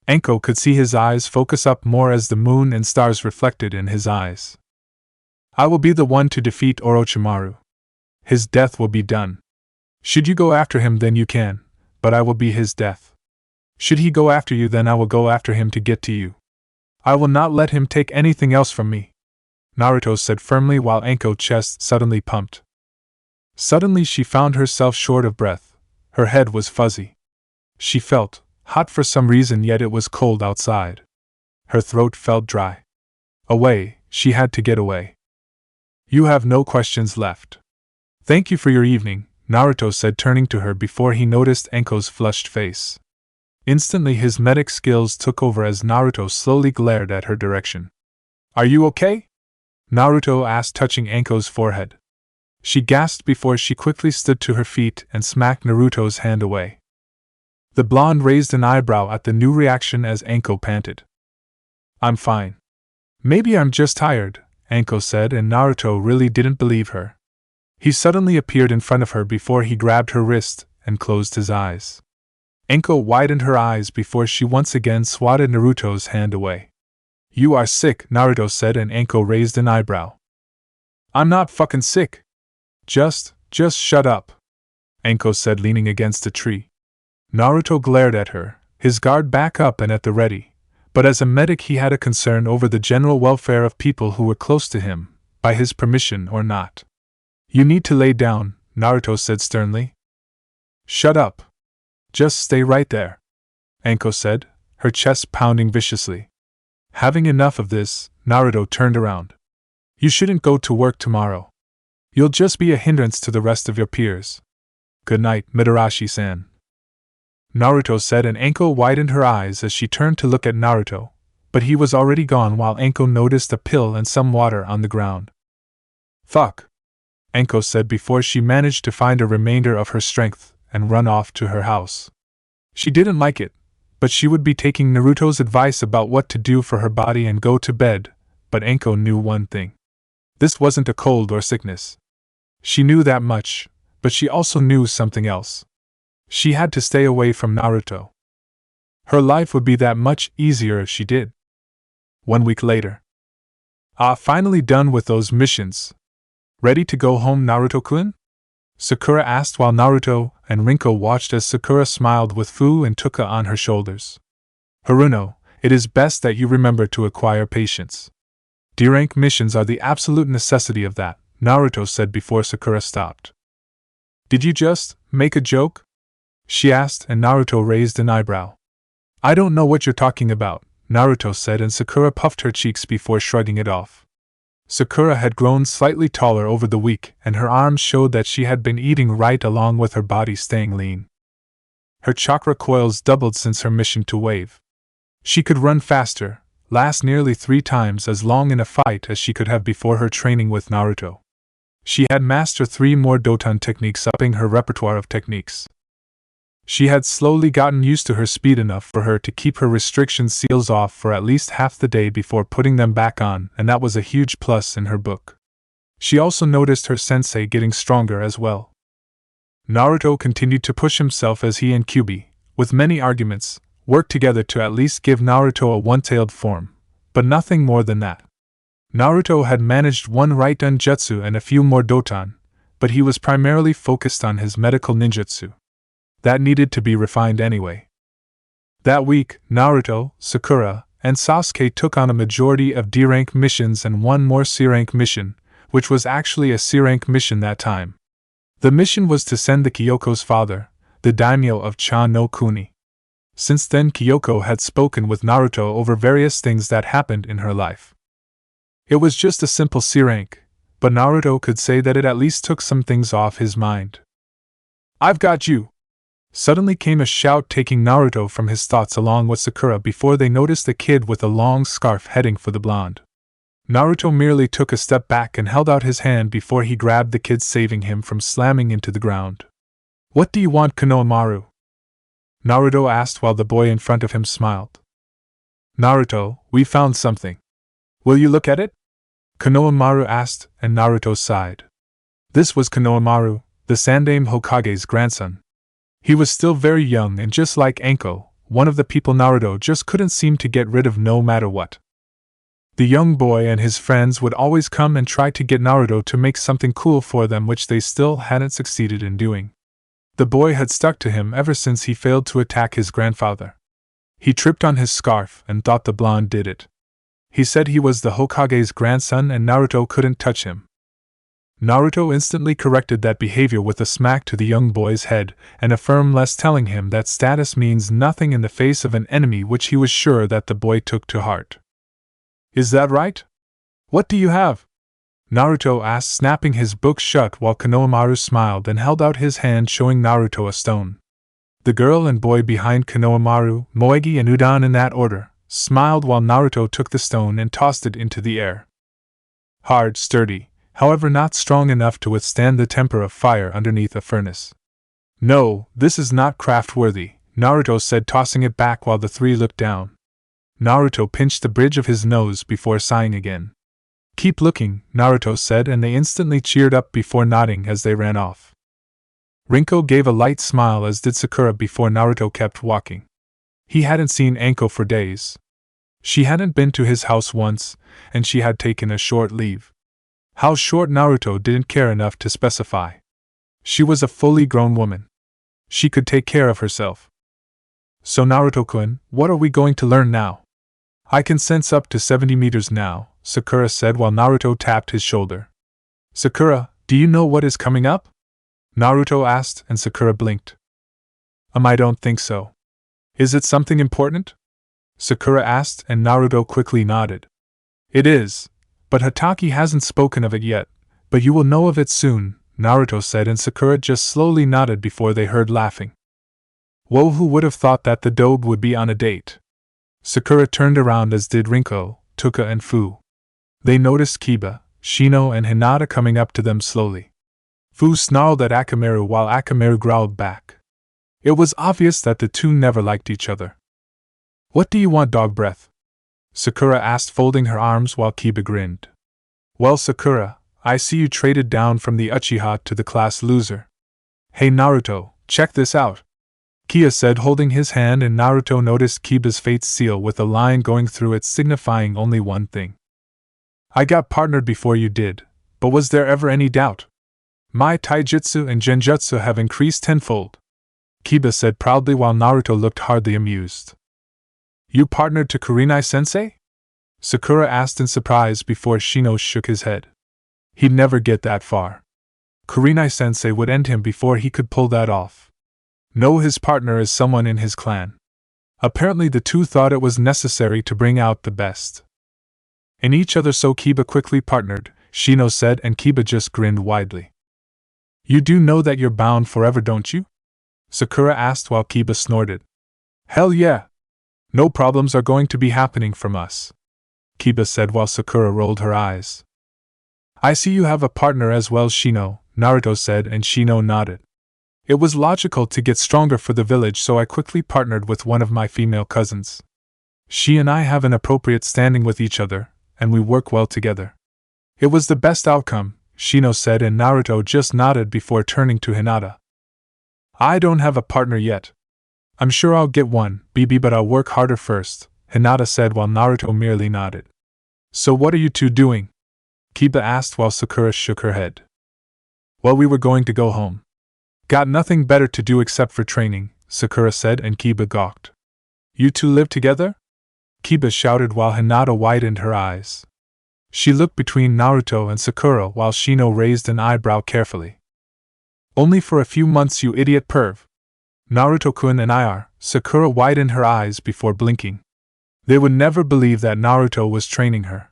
Anko could see his eyes focus up more as the moon and stars reflected in his eyes. I will be the one to defeat Orochimaru. His death will be done. Should you go after him, then you can, but I will be his death. Should he go after you, then I will go after him to get to you. I will not let him take anything else from me, Naruto said firmly while Anko's chest suddenly pumped. Suddenly she found herself short of breath. Her head was fuzzy. She felt hot for some reason, yet it was cold outside. Her throat felt dry. Away, she had to get away. You have no questions left. Thank you for your evening, Naruto said, turning to her before he noticed Anko's flushed face. Instantly his medic skills took over as Naruto slowly glared at her direction. Are you okay? Naruto asked, touching Anko's forehead. She gasped before she quickly stood to her feet and smacked Naruto's hand away. The blonde raised an eyebrow at the new reaction as Anko panted. I'm fine. Maybe I'm just tired, Anko said, and Naruto really didn't believe her. He suddenly appeared in front of her before he grabbed her wrist and closed his eyes. Anko widened her eyes before she once again swatted Naruto's hand away. You are sick, Naruto said, and Anko raised an eyebrow. I'm not fucking sick. Just shut up, Anko said, leaning against a tree. Naruto glared at her, his guard back up and at the ready, but as a medic he had a concern over the general welfare of people who were close to him, by his permission or not. You need to lay down, Naruto said sternly. Shut up. Just stay right there, Anko said, her chest pounding viciously. Having enough of this, Naruto turned around. You shouldn't go to work tomorrow. You'll just be a hindrance to the rest of your peers. Good night, Mitarashi-san. Naruto said, and Anko widened her eyes as she turned to look at Naruto, but he was already gone while Anko noticed a pill and some water on the ground. Fuck, Anko said before she managed to find a remainder of her strength and run off to her house. She didn't like it, but she would be taking Naruto's advice about what to do for her body and go to bed, but Anko knew one thing. This wasn't a cold or sickness. She knew that much, but she also knew something else. She had to stay away from Naruto. Her life would be that much easier if she did. 1 week later. Finally done with those missions. Ready to go home, Naruto-kun? Sakura asked while Naruto and Rinko watched as Sakura smiled with Fu and Tuka on her shoulders. Haruno, it is best that you remember to acquire patience. D-rank missions are the absolute necessity of that, Naruto said before Sakura stopped. Did you just make a joke? She asked, and Naruto raised an eyebrow. I don't know what you're talking about, Naruto said, and Sakura puffed her cheeks before shrugging it off. Sakura had grown slightly taller over the week, and her arms showed that she had been eating right along with her body staying lean. Her chakra coils doubled since her mission to Wave. She could run faster, last nearly 3 times as long in a fight as she could have before her training with Naruto. She had mastered 3 more Doton techniques, upping her repertoire of techniques. She had slowly gotten used to her speed enough for her to keep her restriction seals off for at least half the day before putting them back on, and that was a huge plus in her book. She also noticed her sensei getting stronger as well. Naruto continued to push himself as he and Kyuubi, with many arguments, worked together to at least give Naruto a one-tailed form, but nothing more than that. Naruto had managed 1 right ninjutsu and a few more Doton, but he was primarily focused on his medical ninjutsu. That needed to be refined anyway. That week, Naruto, Sakura, and Sasuke took on a majority of D-rank missions and 1 more C-rank mission, which was actually a C-rank mission that time. The mission was to send the Kyoko's father, the daimyo of Cha no Kuni. Since then, Kyoko had spoken with Naruto over various things that happened in her life. It was just a simple C-rank, but Naruto could say that it at least took some things off his mind. I've got you! Suddenly came a shout, taking Naruto from his thoughts along with Sakura before they noticed the kid with a long scarf heading for the blonde. Naruto merely took a step back and held out his hand before he grabbed the kid, saving him from slamming into the ground. What do you want, Konohamaru? Naruto asked while the boy in front of him smiled. Naruto, we found something. Will you look at it? Konohamaru asked, and Naruto sighed. This was Konohamaru, the Sandaime Hokage's grandson. He was still very young and just like Anko, one of the people Naruto just couldn't seem to get rid of no matter what. The young boy and his friends would always come and try to get Naruto to make something cool for them, which they still hadn't succeeded in doing. The boy had stuck to him ever since he failed to attack his grandfather. He tripped on his scarf and thought the blonde did it. He said he was the Hokage's grandson and Naruto couldn't touch him. Naruto instantly corrected that behavior with a smack to the young boy's head, and a firm less, telling him that status means nothing in the face of an enemy, which he was sure that the boy took to heart. Is that right? What do you have? Naruto asked, snapping his book shut while Konohamaru smiled and held out his hand, showing Naruto a stone. The girl and boy behind Konohamaru, Moegi and Udon in that order, smiled while Naruto took the stone and tossed it into the air. Hard, sturdy, however not strong enough to withstand the temper of fire underneath a furnace. No, this is not craft-worthy, Naruto said, tossing it back while the 3 looked down. Naruto pinched the bridge of his nose before sighing again. Keep looking, Naruto said, and they instantly cheered up before nodding as they ran off. Rinko gave a light smile, as did Sakura, before Naruto kept walking. He hadn't seen Anko for days. She hadn't been to his house once, and she had taken a short leave. How short Naruto didn't care enough to specify. She was a fully grown woman. She could take care of herself. So Naruto-kun, what are we going to learn now? I can sense up to 70 meters now, Sakura said while Naruto tapped his shoulder. Sakura, do you know what is coming up? Naruto asked, and Sakura blinked. I don't think so. Is it something important? Sakura asked, and Naruto quickly nodded. It is. But Hatake hasn't spoken of it yet, but you will know of it soon, Naruto said, and Sakura just slowly nodded before they heard laughing. Whoa, who would have thought that the dobe would be on a date? Sakura turned around as did Rinko, Tuka and Fu. They noticed Kiba, Shino and Hinata coming up to them slowly. Fu snarled at Akamaru while Akamaru growled back. It was obvious that the two never liked each other. What do you want, dog breath? Sakura asked, folding her arms while Kiba grinned. Well, Sakura, I see you traded down from the Uchiha to the class loser. Hey Naruto, check this out. Kia said, holding his hand, and Naruto noticed Kiba's fate seal with a line going through it signifying only one thing. I got partnered before you did, but was there ever any doubt? My taijutsu and genjutsu have increased tenfold, Kiba said proudly while Naruto looked hardly amused. You partnered to Kurenai-sensei? Sakura asked in surprise before Shino shook his head. He'd never get that far. Kurenai-sensei would end him before he could pull that off. No, his partner is someone in his clan. Apparently the two thought it was necessary to bring out the best in each other, so Kiba quickly partnered, Shino said, and Kiba just grinned widely. You do know that you're bound forever, don't you? Sakura asked while Kiba snorted. Hell yeah! No problems are going to be happening from us, Kiba said while Sakura rolled her eyes. I see you have a partner as well, Shino, Naruto said, and Shino nodded. It was logical to get stronger for the village, so I quickly partnered with one of my female cousins. She and I have an appropriate standing with each other, and we work well together. It was the best outcome, Shino said, and Naruto just nodded before turning to Hinata. I don't have a partner yet. I'm sure I'll get one, BB, but I'll work harder first, Hinata said while Naruto merely nodded. So what are you two doing? Kiba asked while Sakura shook her head. Well, we were going to go home. Got nothing better to do except for training, Sakura said, and Kiba gawked. You two live together? Kiba shouted while Hinata widened her eyes. She looked between Naruto and Sakura while Shino raised an eyebrow carefully. Only for a few months, you idiot perv. Naruto-kun and I are. Sakura widened her eyes before blinking. They would never believe that Naruto was training her.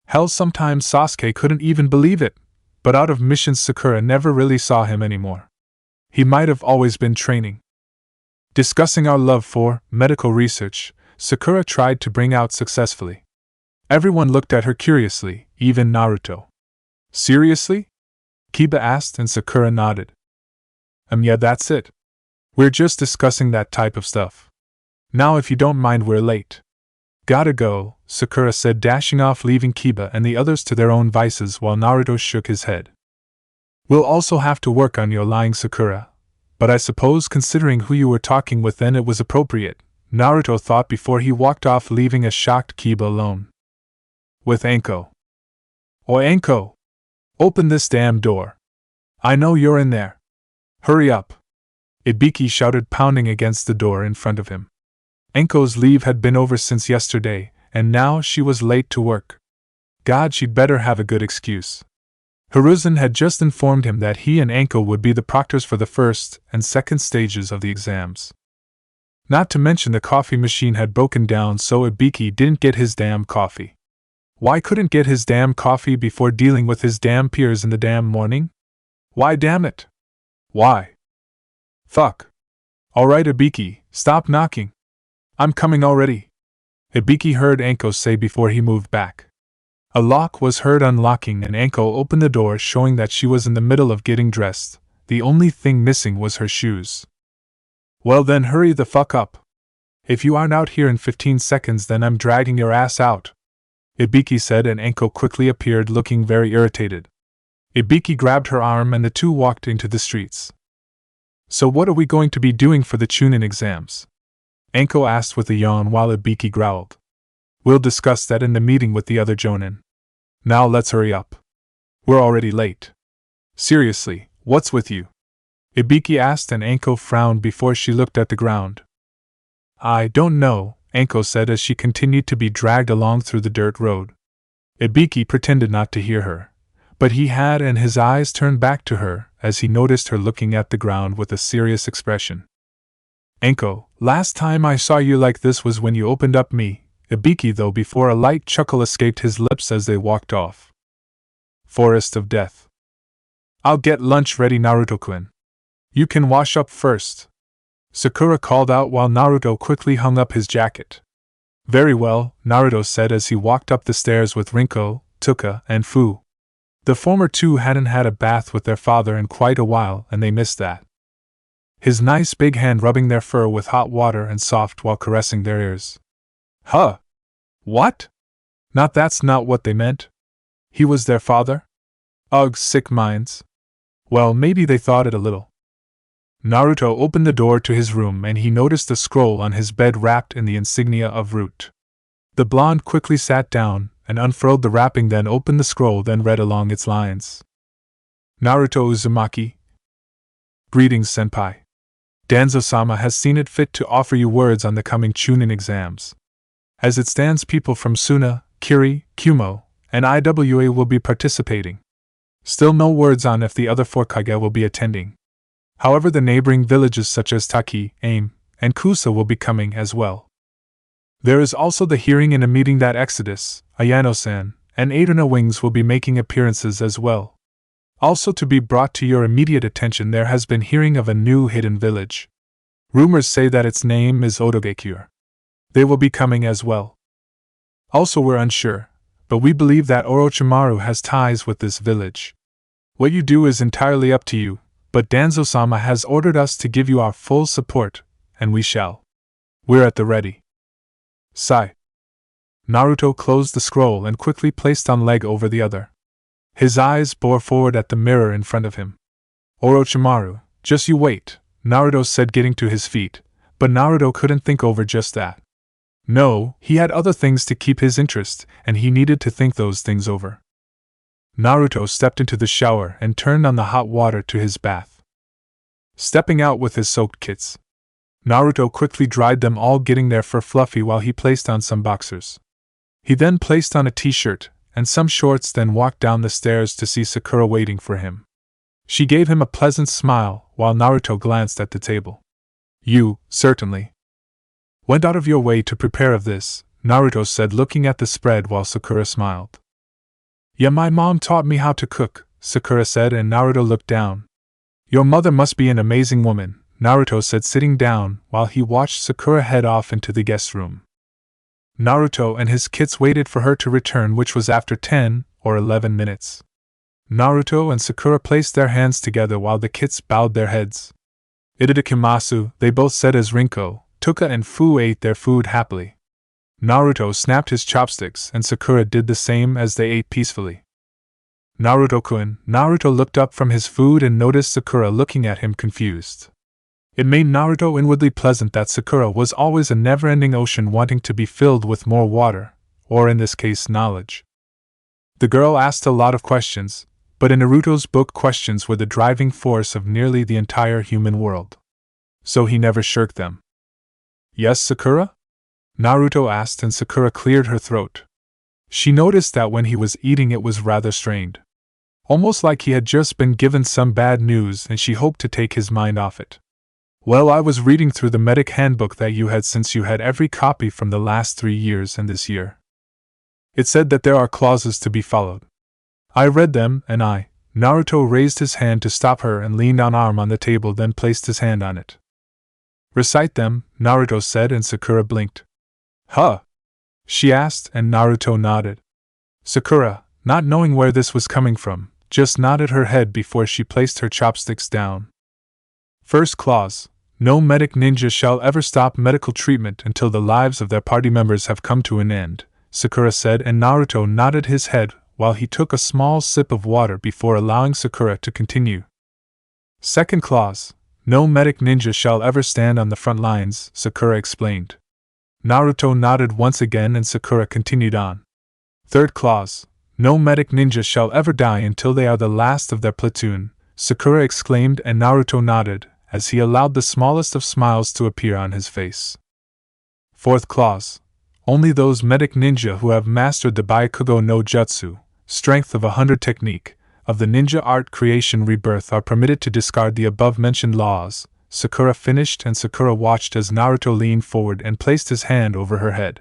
Hell, sometimes Sasuke couldn't even believe it, but out of missions Sakura never really saw him anymore. He might have always been training. Discussing our love for medical research, Sakura tried to bring out successfully. Everyone looked at her curiously, even Naruto. Seriously? Kiba asked, and Sakura nodded. Yeah, that's it. We're just discussing that type of stuff. Now, if you don't mind, we're late. Gotta go, Sakura said, dashing off, leaving Kiba and the others to their own vices while Naruto shook his head. We'll also have to work on your lying, Sakura. But I suppose considering who you were talking with then it was appropriate, Naruto thought before he walked off, leaving a shocked Kiba alone. With Anko. Oi, Anko! Open this damn door. I know you're in there. Hurry up! Ibiki shouted, pounding against the door in front of him. Anko's leave had been over since yesterday, and now she was late to work. God, she'd better have a good excuse. Hiruzen had just informed him that he and Anko would be the proctors for the first and second stages of the exams. Not to mention the coffee machine had broken down, so Ibiki didn't get his damn coffee. Why couldn't get his damn coffee before dealing with his damn peers in the damn morning? Why, damn it? Why? Fuck. Alright, Ibiki, stop knocking. I'm coming already. Ibiki heard Anko say before he moved back. A lock was heard unlocking and Anko opened the door, showing that she was in the middle of getting dressed. The only thing missing was her shoes. Well then, hurry the fuck up. If you aren't out here in 15 seconds, then I'm dragging your ass out, Ibiki said, and Anko quickly appeared, looking very irritated. Ibiki grabbed her arm and the two walked into the streets. So what are we going to be doing for the Chunin exams? Anko asked with a yawn while Ibiki growled. We'll discuss that in the meeting with the other Jonin. Now let's hurry up. We're already late. Seriously, what's with you? Ibiki asked, and Anko frowned before she looked at the ground. I don't know, Anko said as she continued to be dragged along through the dirt road. Ibiki pretended not to hear her, but he had, and his eyes turned back to her as he noticed her looking at the ground with a serious expression. Anko, last time I saw you like this was when you opened up me, Ibiki, though, before a light chuckle escaped his lips as they walked off. Forest of Death. I'll get lunch ready, Naruto-kun. You can wash up first, Sakura called out while Naruto quickly hung up his jacket. Very well, Naruto said as he walked up the stairs with Rinko, Tuka, and Fu. The former two hadn't had a bath with their father in quite a while, and they missed that. His nice big hand rubbing their fur with hot water and soft while caressing their ears. Huh? What? That's not what they meant. He was their father? Ugh, sick minds. Well, maybe they thought it a little. Naruto opened the door to his room and he noticed a scroll on his bed wrapped in the insignia of Root. The blonde quickly sat down and unfurled the wrapping, then opened the scroll, then read along its lines. Naruto Uzumaki. Greetings, senpai. Danzo-sama has seen it fit to offer you words on the coming Chunin exams. As it stands, people from Suna, Kiri, Kumo, and IWA will be participating. Still no words on if the other four Kage will be attending. However, the neighboring villages such as Taki, Aim, and Kusa will be coming as well. There is also the hearing in a meeting that Exodus, Ayano-san, and Adana Wings will be making appearances as well. Also to be brought to your immediate attention, there has been hearing of a new hidden village. Rumors say that its name is Odogekure. They will be coming as well. Also, we're unsure, but we believe that Orochimaru has ties with this village. What you do is entirely up to you, but Danzo-sama has ordered us to give you our full support, and we shall. We're at the ready. Sigh. Naruto closed the scroll and quickly placed one leg over the other. His eyes bore forward at the mirror in front of him. Orochimaru, just you wait, Naruto said, getting to his feet, but Naruto couldn't think over just that. No, he had other things to keep his interest, and he needed to think those things over. Naruto stepped into the shower and turned on the hot water to his bath. Stepping out with his soaked kits, Naruto quickly dried them all, getting their fur fluffy while he placed on some boxers. He then placed on a t-shirt and some shorts, then walked down the stairs to see Sakura waiting for him. She gave him a pleasant smile while Naruto glanced at the table. You, certainly, went out of your way to prepare of this, Naruto said, looking at the spread while Sakura smiled. Yeah, my mom taught me how to cook, Sakura said, and Naruto looked down. Your mother must be an amazing woman, Naruto said, sitting down while he watched Sakura head off into the guest room. Naruto and his kits waited for her to return, which was after 10 or 11 minutes. Naruto and Sakura placed their hands together while the kits bowed their heads. Itadakimasu, they both said as Rinko, Tuka, and Fu ate their food happily. Naruto snapped his chopsticks and Sakura did the same as they ate peacefully. Naruto-kun, Naruto looked up from his food and noticed Sakura looking at him confused. It made Naruto inwardly pleasant that Sakura was always a never-ending ocean wanting to be filled with more water, or in this case, knowledge. The girl asked a lot of questions, but in Naruto's book, questions were the driving force of nearly the entire human world. So he never shirked them. Yes, Sakura? Naruto asked, and Sakura cleared her throat. She noticed that when he was eating it was rather strained. Almost like he had just been given some bad news and she hoped to take his mind off it. Well, I was reading through the medic handbook that you had, since you had every copy from the last 3 years and this year. It said that there are clauses to be followed. I read them, and Naruto raised his hand to stop her and leaned on arm on the table, then placed his hand on it. Recite them, Naruto said, and Sakura blinked. Huh? She asked, and Naruto nodded. Sakura, not knowing where this was coming from, just nodded her head before she placed her chopsticks down. First clause. No medic ninja shall ever stop medical treatment until the lives of their party members have come to an end, Sakura said, and Naruto nodded his head while he took a small sip of water before allowing Sakura to continue. Second clause. No medic ninja shall ever stand on the front lines, Sakura explained. Naruto nodded once again and Sakura continued on. Third clause. No medic ninja shall ever die until they are the last of their platoon, Sakura exclaimed, and Naruto nodded, as he allowed the smallest of smiles to appear on his face. Fourth clause. Only those medic ninja who have mastered the Byakugo no Jutsu, strength of 100 technique, of the ninja art creation rebirth are permitted to discard the above-mentioned laws, Sakura finished, and Sakura watched as Naruto leaned forward and placed his hand over her head.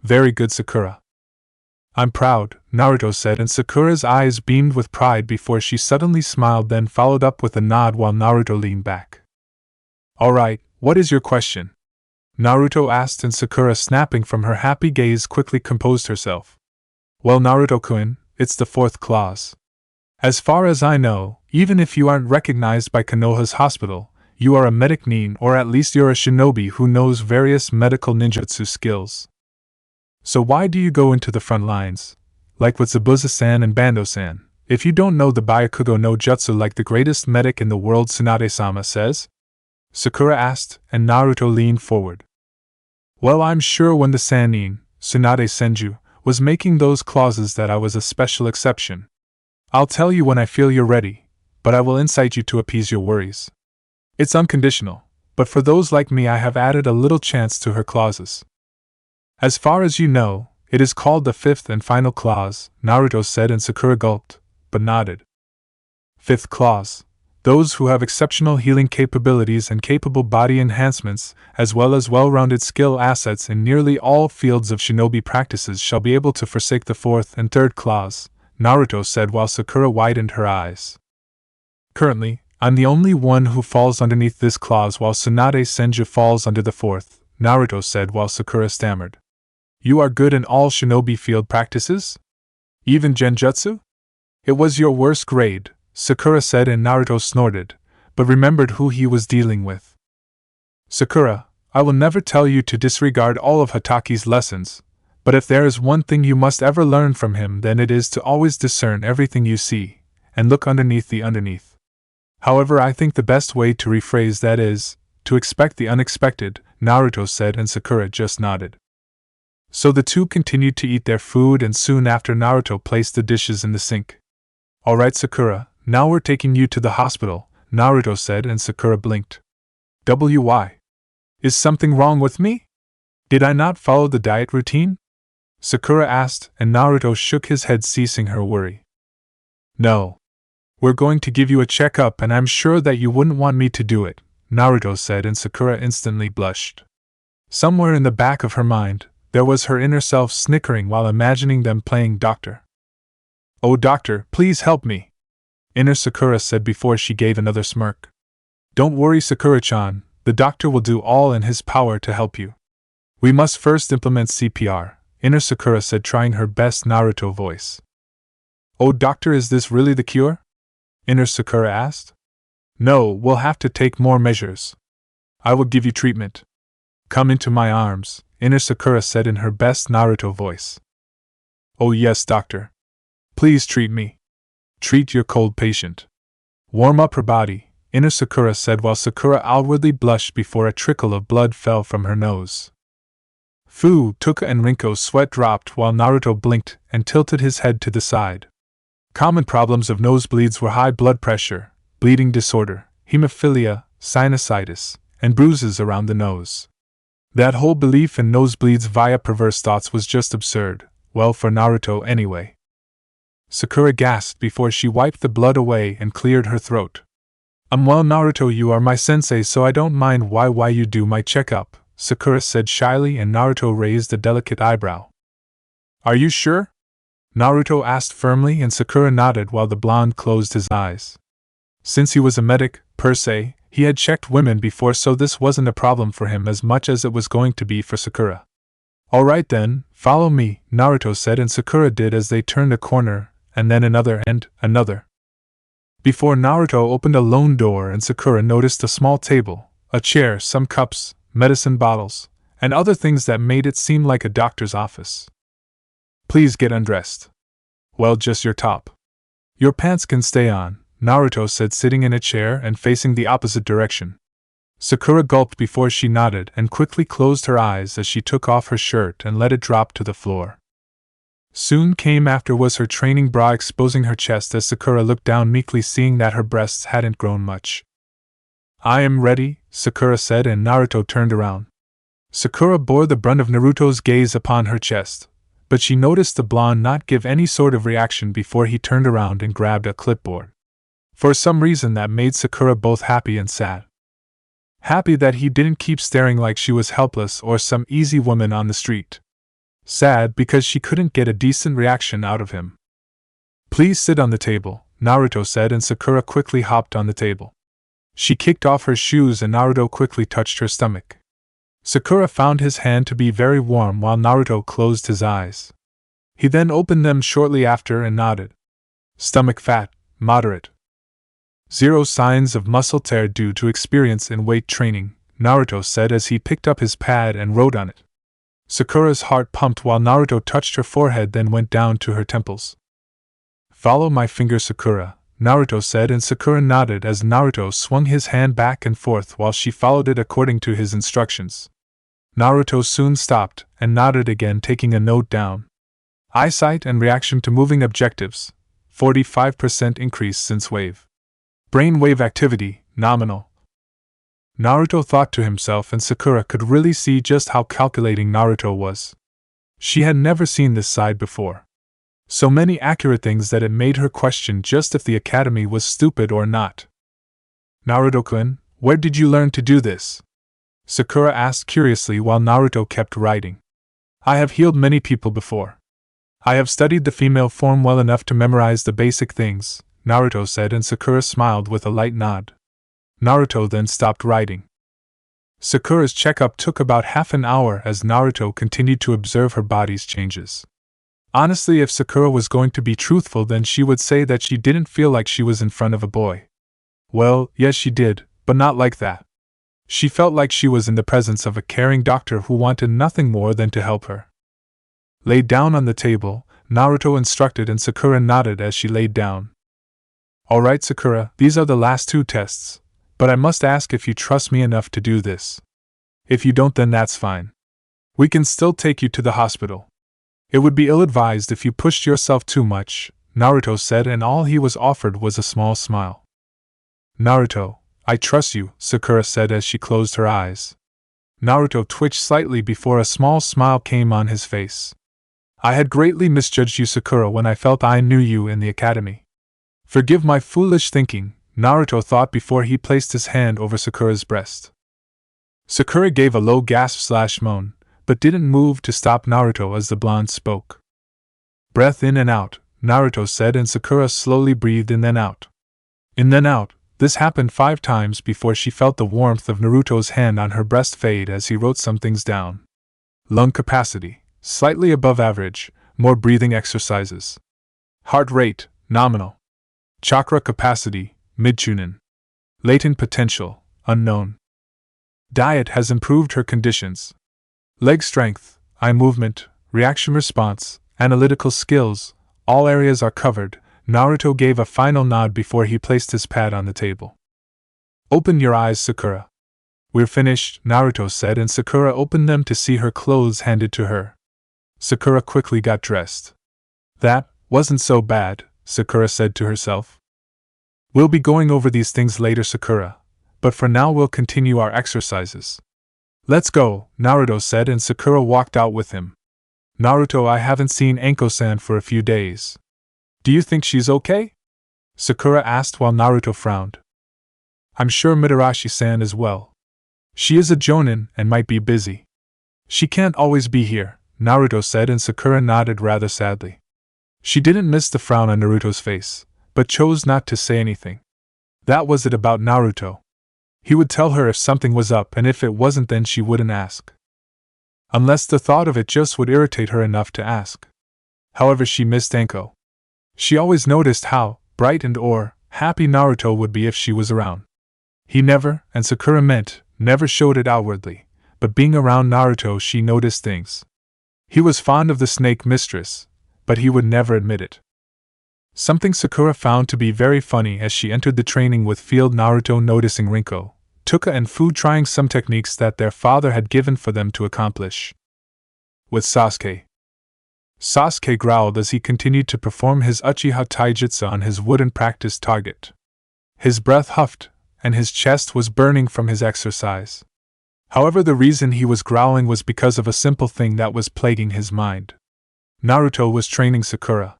Very good, Sakura. I'm proud, Naruto said, and Sakura's eyes beamed with pride before she suddenly smiled, then followed up with a nod while Naruto leaned back. Alright, what is your question? Naruto asked, and Sakura, snapping from her happy gaze, quickly composed herself. Well, Naruto-kun, it's the fourth clause. As far as I know, even if you aren't recognized by Konoha's hospital, you are a medic nin, or at least you're a shinobi who knows various medical ninjutsu skills. So why do you go into the front lines, like with Zabuza-san and Bando-san, if you don't know the Byakugo no Jutsu like the greatest medic in the world Tsunade-sama says? Sakura asked, and Naruto leaned forward. Well, I'm sure when the Sannin, Tsunade Senju, was making those clauses that I was a special exception. I'll tell you when I feel you're ready, but I will incite you to appease your worries. It's unconditional, but for those like me I have added a little chance to her clauses. As far as you know, it is called the fifth and final clause, Naruto said, and Sakura gulped, but nodded. Fifth clause. Those who have exceptional healing capabilities and capable body enhancements, as well as well-rounded skill assets in nearly all fields of shinobi practices, shall be able to forsake the fourth and third clause, Naruto said while Sakura widened her eyes. Currently, I'm the only one who falls underneath this clause, while Tsunade Senju falls under the fourth, Naruto said while Sakura stammered. You are good in all shinobi field practices? Even genjutsu? It was your worst grade, Sakura said, and Naruto snorted, but remembered who he was dealing with. Sakura, I will never tell you to disregard all of Hataki's lessons, but if there is one thing you must ever learn from him, then it is to always discern everything you see, and look underneath the underneath. However, I think the best way to rephrase that is, to expect the unexpected, Naruto said, and Sakura just nodded. So the two continued to eat their food, and soon after Naruto placed the dishes in the sink. Alright, Sakura, now we're taking you to the hospital, Naruto said, and Sakura blinked. Why? Is something wrong with me? Did I not follow the diet routine? Sakura asked, and Naruto shook his head, ceasing her worry. No. We're going to give you a checkup, and I'm sure that you wouldn't want me to do it, Naruto said, and Sakura instantly blushed. Somewhere in the back of her mind, there was her inner self snickering while imagining them playing doctor. Oh doctor, please help me, inner Sakura said before she gave another smirk. Don't worry, Sakura-chan, the doctor will do all in his power to help you. We must first implement CPR, inner Sakura said, trying her best Naruto voice. Oh doctor, is this really the cure? Inner Sakura asked. No, we'll have to take more measures. I will give you treatment. Come into my arms, inner Sakura said in her best Naruto voice. Oh yes, doctor. Please treat me. Treat your cold patient. Warm up her body, inner Sakura said while Sakura outwardly blushed before a trickle of blood fell from her nose. Fu, Tuka and Rinko's sweat dropped while Naruto blinked and tilted his head to the side. Common problems of nosebleeds were high blood pressure, bleeding disorder, hemophilia, sinusitis, and bruises around the nose. That whole belief in nosebleeds via perverse thoughts was just absurd, well, for Naruto anyway. Sakura gasped before she wiped the blood away and cleared her throat. Well, Naruto, you are my sensei, so I don't mind why you do my checkup, Sakura said shyly, and Naruto raised a delicate eyebrow. Are you sure? Naruto asked firmly, and Sakura nodded while the blonde closed his eyes. Since he was a medic, per se, he had checked women before, so this wasn't a problem for him as much as it was going to be for Sakura. Alright then, follow me, Naruto said, and Sakura did as they turned a corner, and then another and another. Before Naruto opened a lone door, and Sakura noticed a small table, a chair, some cups, medicine bottles, and other things that made it seem like a doctor's office. Please get undressed. Well, just your top. Your pants can stay on, Naruto said, sitting in a chair and facing the opposite direction. Sakura gulped before she nodded and quickly closed her eyes as she took off her shirt and let it drop to the floor. Soon came after was her training bra exposing her chest as Sakura looked down meekly, seeing that her breasts hadn't grown much. I am ready, Sakura said, and Naruto turned around. Sakura bore the brunt of Naruto's gaze upon her chest, but she noticed the blonde not give any sort of reaction before he turned around and grabbed a clipboard. For some reason that made Sakura both happy and sad. Happy that he didn't keep staring like she was helpless or some easy woman on the street. Sad because she couldn't get a decent reaction out of him. Please sit on the table, Naruto said, and Sakura quickly hopped on the table. She kicked off her shoes and Naruto quickly touched her stomach. Sakura found his hand to be very warm while Naruto closed his eyes. He then opened them shortly after and nodded. Stomach fat, moderate. Zero signs of muscle tear due to experience in weight training, Naruto said as he picked up his pad and wrote on it. Sakura's heart pumped while Naruto touched her forehead, then went down to her temples. Follow my finger, Sakura, Naruto said, and Sakura nodded as Naruto swung his hand back and forth while she followed it according to his instructions. Naruto soon stopped and nodded again, taking a note down. Eyesight and reaction to moving objectives, 45% increase since wave. Brain wave activity, nominal. Naruto thought to himself, and Sakura could really see just how calculating Naruto was. She had never seen this side before. So many accurate things that it made her question just if the academy was stupid or not. Naruto-kun, where did you learn to do this? Sakura asked curiously while Naruto kept writing. I have healed many people before. I have studied the female form well enough to memorize the basic things, Naruto said, and Sakura smiled with a light nod. Naruto then stopped writing. Sakura's checkup took about half an hour as Naruto continued to observe her body's changes. Honestly, if Sakura was going to be truthful, then she would say that she didn't feel like she was in front of a boy. Well, yes she did, but not like that. She felt like she was in the presence of a caring doctor who wanted nothing more than to help her. Lay down on the table, Naruto instructed, and Sakura nodded as she laid down. Alright, Sakura, these are the last 2 tests, but I must ask if you trust me enough to do this. If you don't, then that's fine. We can still take you to the hospital. It would be ill-advised if you pushed yourself too much, Naruto said, and all he was offered was a small smile. Naruto, I trust you, Sakura said as she closed her eyes. Naruto twitched slightly before a small smile came on his face. I had greatly misjudged you, Sakura, when I felt I knew you in the academy. Forgive my foolish thinking, Naruto thought before he placed his hand over Sakura's breast. Sakura gave a low gasp/moan, but didn't move to stop Naruto as the blonde spoke. Breath in and out, Naruto said, and Sakura slowly breathed in then out. In then out. This happened 5 times before she felt the warmth of Naruto's hand on her breast fade as he wrote some things down. Lung capacity, slightly above average, more breathing exercises. Heart rate, nominal. Chakra capacity, mid-chunin. Latent potential, unknown. Diet has improved her conditions. Leg strength, eye movement, reaction response, analytical skills, all areas are covered. Naruto gave a final nod before he placed his pad on the table. Open your eyes, Sakura. We're finished, Naruto said, and Sakura opened them to see her clothes handed to her. Sakura quickly got dressed. That wasn't so bad, Sakura said to herself. We'll be going over these things later, Sakura, but for now we'll continue our exercises. Let's go, Naruto said, and Sakura walked out with him. Naruto, I haven't seen Anko-san for a few days. Do you think she's okay? Sakura asked while Naruto frowned. I'm sure Mitarashi-san is well. She is a jonin and might be busy. She can't always be here, Naruto said, and Sakura nodded rather sadly. She didn't miss the frown on Naruto's face, but chose not to say anything. That was it about Naruto. He would tell her if something was up, and if it wasn't, then she wouldn't ask. Unless the thought of it just would irritate her enough to ask. However, she missed Anko. She always noticed how bright and happy Naruto would be if she was around. He never, and Sakura meant, never showed it outwardly, but being around Naruto she noticed things. He was fond of the snake mistress, but he would never admit it. Something Sakura found to be very funny as she entered the training with field, Naruto noticing Rinko, Tuka and Fu trying some techniques that their father had given for them to accomplish. With Sasuke. Sasuke growled as he continued to perform his Uchiha Taijutsu on his wooden practice target. His breath huffed, and his chest was burning from his exercise. However, the reason he was growling was because of a simple thing that was plaguing his mind. Naruto was training Sakura.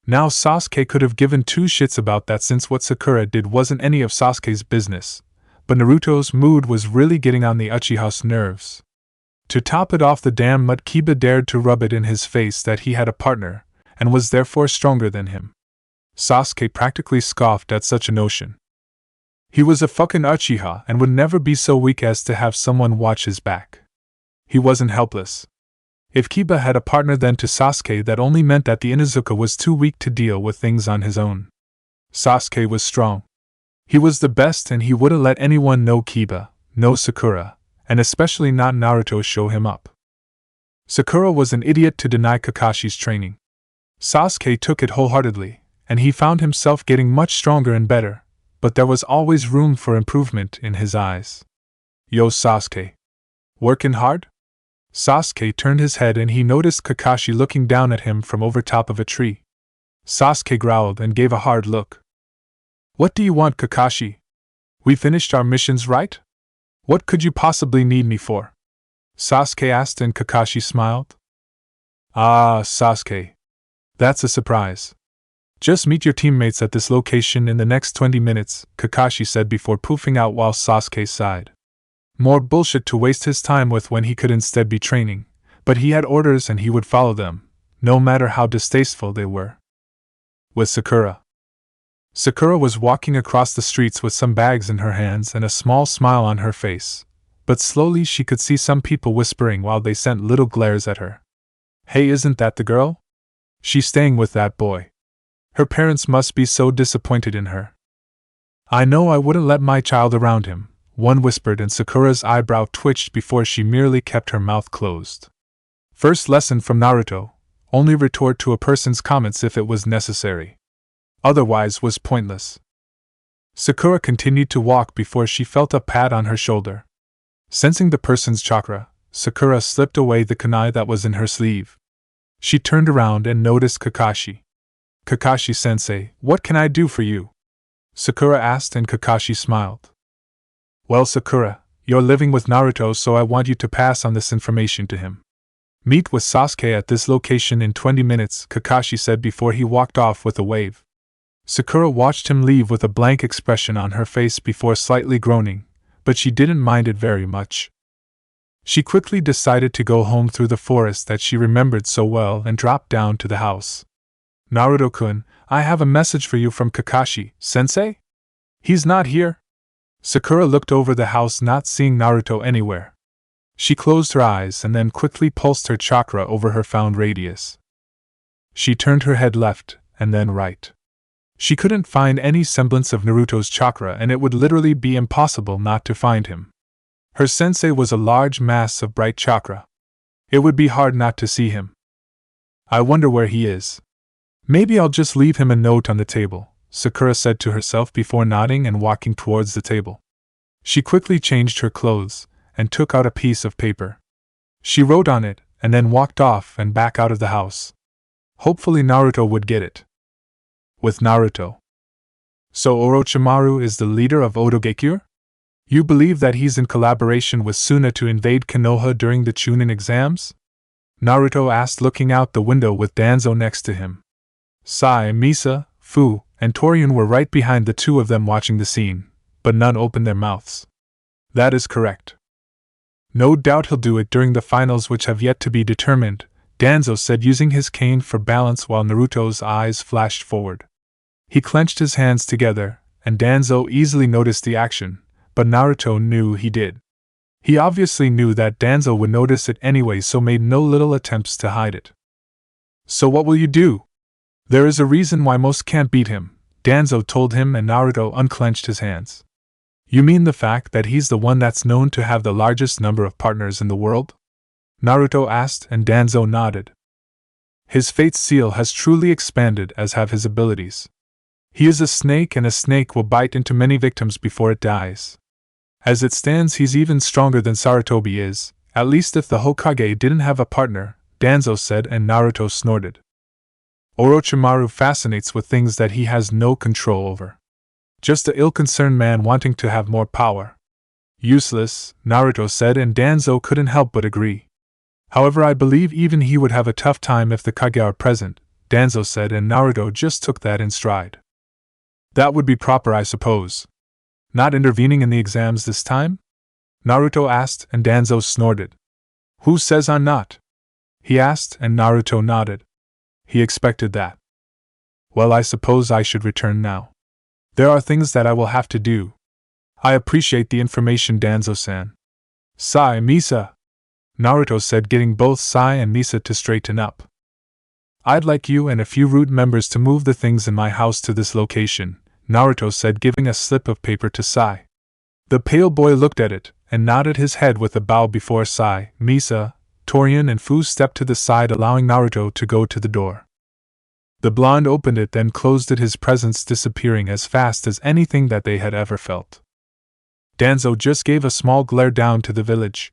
Now Sasuke could have given 2 shits about that, since what Sakura did wasn't any of Sasuke's business, but Naruto's mood was really getting on the Uchiha's nerves. To top it off, the damn Mudkiba dared to rub it in his face that he had a partner, and was therefore stronger than him. Sasuke practically scoffed at such a notion. He was a fucking Uchiha and would never be so weak as to have someone watch his back. He wasn't helpless. If Kiba had a partner then to Sasuke, that only meant that the Inuzuka was too weak to deal with things on his own. Sasuke was strong. He was the best and he wouldn't let anyone know Kiba, no Sakura, and especially not Naruto show him up. Sakura was an idiot to deny Kakashi's training. Sasuke took it wholeheartedly, and he found himself getting much stronger and better, but there was always room for improvement in his eyes. Yo Sasuke. Working hard? Sasuke turned his head and he noticed Kakashi looking down at him from over top of a tree. Sasuke growled and gave a hard look. What do you want, Kakashi? We finished our missions, right? What could you possibly need me for? Sasuke asked and Kakashi smiled. Ah, Sasuke. That's a surprise. Just meet your teammates at this location in the next 20 minutes, Kakashi said before poofing out while Sasuke sighed. More bullshit to waste his time with when he could instead be training, but he had orders and he would follow them, no matter how distasteful they were. With Sakura. Sakura was walking across the streets with some bags in her hands and a small smile on her face, but slowly she could see some people whispering while they sent little glares at her. Hey, isn't that the girl? She's staying with that boy. Her parents must be so disappointed in her. I know I wouldn't let my child around him, one whispered, and Sakura's eyebrow twitched before she merely kept her mouth closed. First lesson from Naruto: only retort to a person's comments if it was necessary. Otherwise was pointless. Sakura continued to walk before she felt a pat on her shoulder. Sensing the person's chakra, Sakura slipped away the kunai that was in her sleeve. She turned around and noticed Kakashi. Kakashi-sensei, what can I do for you? Sakura asked and Kakashi smiled. Well, Sakura, you're living with Naruto, so I want you to pass on this information to him. Meet with Sasuke at this location in 20 minutes, Kakashi said before he walked off with a wave. Sakura watched him leave with a blank expression on her face before slightly groaning, but she didn't mind it very much. She quickly decided to go home through the forest that she remembered so well and dropped down to the house. Naruto-kun, I have a message for you from Kakashi, sensei? He's not here? Sakura looked over the house, not seeing Naruto anywhere. She closed her eyes and then quickly pulsed her chakra over her found radius. She turned her head left and then right. She couldn't find any semblance of Naruto's chakra, and it would literally be impossible not to find him. Her sensei was a large mass of bright chakra. It would be hard not to see him. I wonder where he is. Maybe I'll just leave him a note on the table, Sakura said to herself before nodding and walking towards the table. She quickly changed her clothes and took out a piece of paper. She wrote on it and then walked off and back out of the house. Hopefully Naruto would get it. With Naruto. So Orochimaru is the leader of Otogekyou? You believe that he's in collaboration with Suna to invade Konoha during the Chunin exams? Naruto asked, looking out the window with Danzo next to him. Sai, Misa, Fu, and Torian were right behind the two of them watching the scene, but none opened their mouths. That is correct. No doubt he'll do it during the finals, which have yet to be determined, Danzo said, using his cane for balance while Naruto's eyes flashed forward. He clenched his hands together, and Danzo easily noticed the action, but Naruto knew he did. He obviously knew that Danzo would notice it anyway, so made no little attempts to hide it. So what will you do? There is a reason why most can't beat him, Danzo told him, and Naruto unclenched his hands. You mean the fact that he's the one that's known to have the largest number of partners in the world? Naruto asked, and Danzo nodded. His fate's seal has truly expanded, as have his abilities. He is a snake, and a snake will bite into many victims before it dies. As it stands, he's even stronger than Sarutobi is, at least if the Hokage didn't have a partner, Danzo said, and Naruto snorted. Orochimaru fascinates with things that he has no control over. Just a ill-concerned man wanting to have more power. Useless, Naruto said, and Danzo couldn't help but agree. However, I believe even he would have a tough time if the Kage are present, Danzo said, and Naruto just took that in stride. That would be proper, I suppose. Not intervening in the exams this time? Naruto asked, and Danzo snorted. Who says I'm not? He asked, and Naruto nodded. He expected that. Well, I suppose I should return now. There are things that I will have to do. I appreciate the information, Danzo-san. Sai, Misa, Naruto said, getting both Sai and Misa to straighten up. I'd like you and a few root members to move the things in my house to this location, Naruto said, giving a slip of paper to Sai. The pale boy looked at it, and nodded his head with a bow before Sai, Misa, Torian and Fu stepped to the side, allowing Naruto to go to the door. The blonde opened it, then closed it, his presence disappearing as fast as anything that they had ever felt. Danzo just gave a small glare down to the village.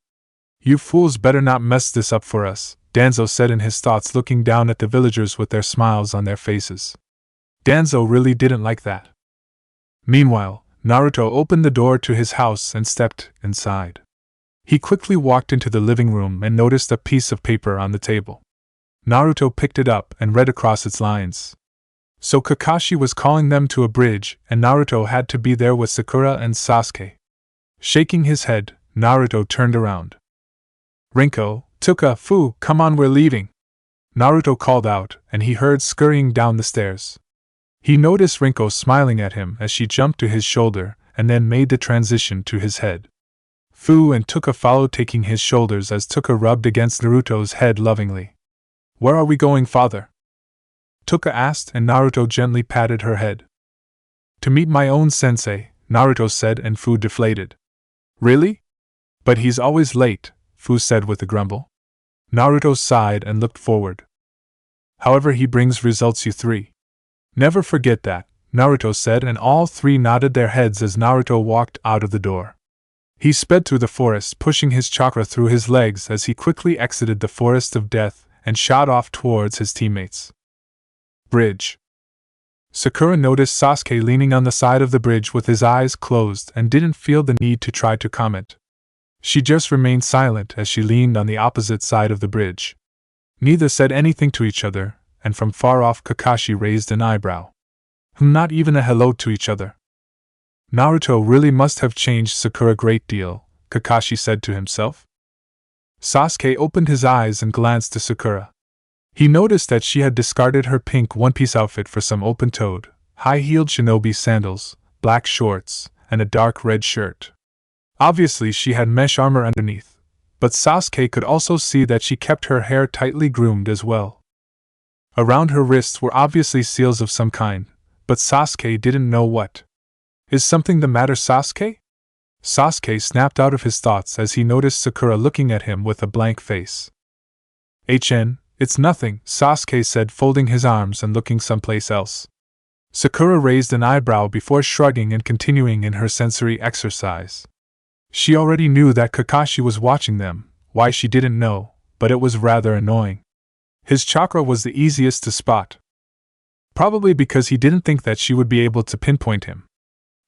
You fools better not mess this up for us, Danzo said in his thoughts, looking down at the villagers with their smiles on their faces. Danzo really didn't like that. Meanwhile, Naruto opened the door to his house and stepped inside. He quickly walked into the living room and noticed a piece of paper on the table. Naruto picked it up and read across its lines. So Kakashi was calling them to a bridge, and Naruto had to be there with Sakura and Sasuke. Shaking his head, Naruto turned around. Rinko, Tuka, Fu, come on, we're leaving, Naruto called out, and he heard scurrying down the stairs. He noticed Rinko smiling at him as she jumped to his shoulder, and then made the transition to his head. Fu and Tuka followed, taking his shoulders as Tuka rubbed against Naruto's head lovingly. Where are we going, father? Tuka asked, and Naruto gently patted her head. To meet my own sensei, Naruto said, and Fu deflated. Really? But he's always late, Fu said with a grumble. Naruto sighed and looked forward. However, he brings results, you three. Never forget that, Naruto said, and all three nodded their heads as Naruto walked out of the door. He sped through the forest, pushing his chakra through his legs as he quickly exited the forest of death and shot off towards his teammates. Bridge. Sakura noticed Sasuke leaning on the side of the bridge with his eyes closed and didn't feel the need to try to comment. She just remained silent as she leaned on the opposite side of the bridge. Neither said anything to each other, and from far off Kakashi raised an eyebrow. Not even a hello to each other. Naruto really must have changed Sakura a great deal, Kakashi said to himself. Sasuke opened his eyes and glanced to Sakura. He noticed that she had discarded her pink one-piece outfit for some open-toed, high-heeled shinobi sandals, black shorts, and a dark red shirt. Obviously she had mesh armor underneath, but Sasuke could also see that she kept her hair tightly groomed as well. Around her wrists were obviously seals of some kind, but Sasuke didn't know what. Is something the matter, Sasuke? Sasuke snapped out of his thoughts as he noticed Sakura looking at him with a blank face. It's nothing, Sasuke said, folding his arms and looking someplace else. Sakura raised an eyebrow before shrugging and continuing in her sensory exercise. She already knew that Kakashi was watching them, why she didn't know, but it was rather annoying. His chakra was the easiest to spot. Probably because he didn't think that she would be able to pinpoint him.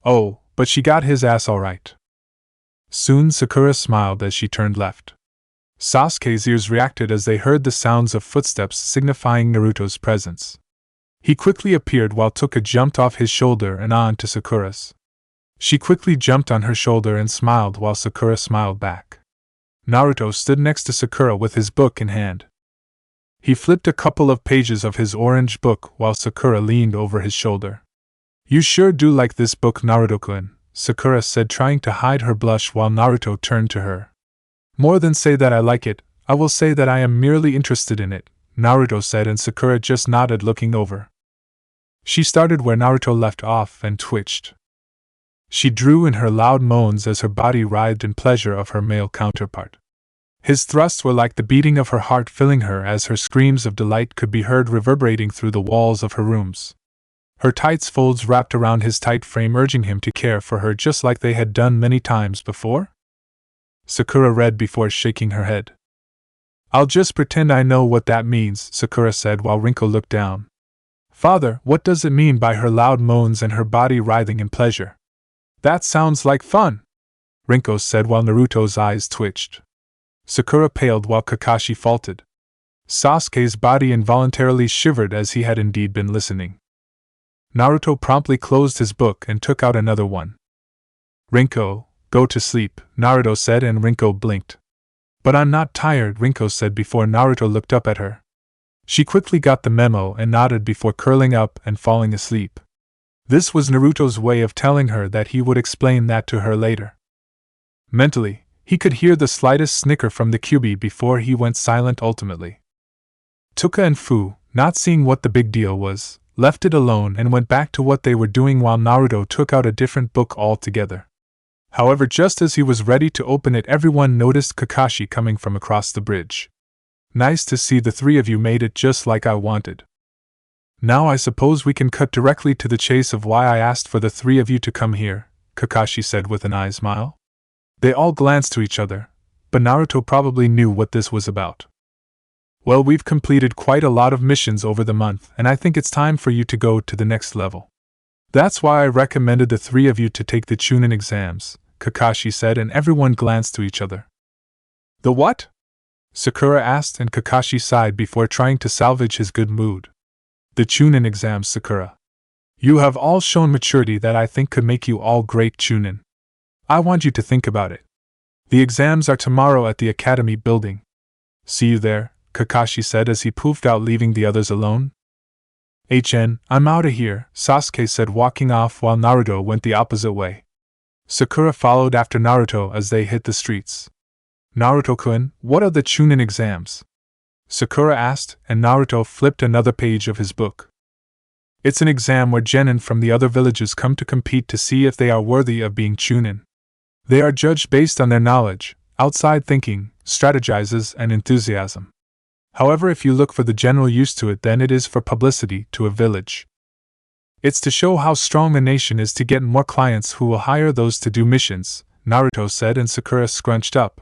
Oh, but she got his ass all right. Soon Sakura smiled as she turned left. Sasuke's ears reacted as they heard the sounds of footsteps signifying Naruto's presence. He quickly appeared while Tuka jumped off his shoulder and on to Sakura's. She quickly jumped on her shoulder and smiled while Sakura smiled back. Naruto stood next to Sakura with his book in hand. He flipped a couple of pages of his orange book while Sakura leaned over his shoulder. You sure do like this book, Naruto-kun, Sakura said, trying to hide her blush while Naruto turned to her. More than say that I like it, I will say that I am merely interested in it, Naruto said, and Sakura just nodded, looking over. She started where Naruto left off and twitched. She drew in her loud moans as her body writhed in pleasure of her male counterpart. His thrusts were like the beating of her heart, filling her as her screams of delight could be heard reverberating through the walls of her rooms. Her tights folds wrapped around his tight frame, urging him to care for her just like they had done many times before. Sakura read before shaking her head. I'll just pretend I know what that means, Sakura said while Rinko looked down. Father, what does it mean by her loud moans and her body writhing in pleasure? That sounds like fun, Rinko said while Naruto's eyes twitched. Sakura paled while Kakashi faltered. Sasuke's body involuntarily shivered as he had indeed been listening. Naruto promptly closed his book and took out another one. Rinko, go to sleep, Naruto said, and Rinko blinked. But I'm not tired, Rinko said before Naruto looked up at her. She quickly got the memo and nodded before curling up and falling asleep. This was Naruto's way of telling her that he would explain that to her later. Mentally, he could hear the slightest snicker from the Kyuubi before he went silent ultimately. Tuka and Fu, not seeing what the big deal was, left it alone and went back to what they were doing while Naruto took out a different book altogether. However, just as he was ready to open it, everyone noticed Kakashi coming from across the bridge. Nice to see the three of you made it just like I wanted. Now I suppose we can cut directly to the chase of why I asked for the three of you to come here, Kakashi said with an eye smile. They all glanced to each other, but Naruto probably knew what this was about. Well, we've completed quite a lot of missions over the month, and I think it's time for you to go to the next level. That's why I recommended the three of you to take the Chunin exams, Kakashi said, and everyone glanced to each other. The what? Sakura asked, and Kakashi sighed before trying to salvage his good mood. The Chunin exams, Sakura. You have all shown maturity that I think could make you all great Chunin. I want you to think about it. The exams are tomorrow at the Academy building. See you there, Kakashi said as he poofed out, leaving the others alone. I'm outta here, Sasuke said, walking off while Naruto went the opposite way. Sakura followed after Naruto as they hit the streets. Naruto-kun, what are the Chunin exams? Sakura asked, and Naruto flipped another page of his book. It's an exam where genin from the other villages come to compete to see if they are worthy of being Chunin. They are judged based on their knowledge, outside thinking, strategizes, and enthusiasm. However, if you look for the general use to it, then it is for publicity to a village. It's to show how strong a nation is to get more clients who will hire those to do missions, Naruto said, and Sakura scrunched up.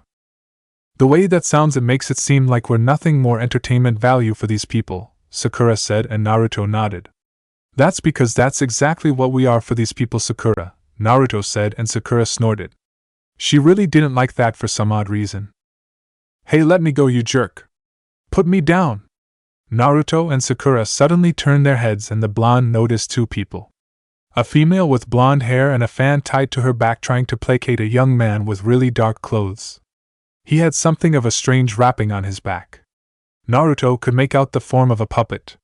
The way that sounds, it makes it seem like we're nothing more entertainment value for these people, Sakura said, and Naruto nodded. That's because that's exactly what we are for these people, Sakura, Naruto said, and Sakura snorted. She really didn't like that for some odd reason. Hey, let me go, you jerk. Put me down! Naruto and Sakura suddenly turned their heads, and the blonde noticed two people. A female with blonde hair and a fan tied to her back trying to placate a young man with really dark clothes. He had something of a strange wrapping on his back. Naruto could make out the form of a puppet.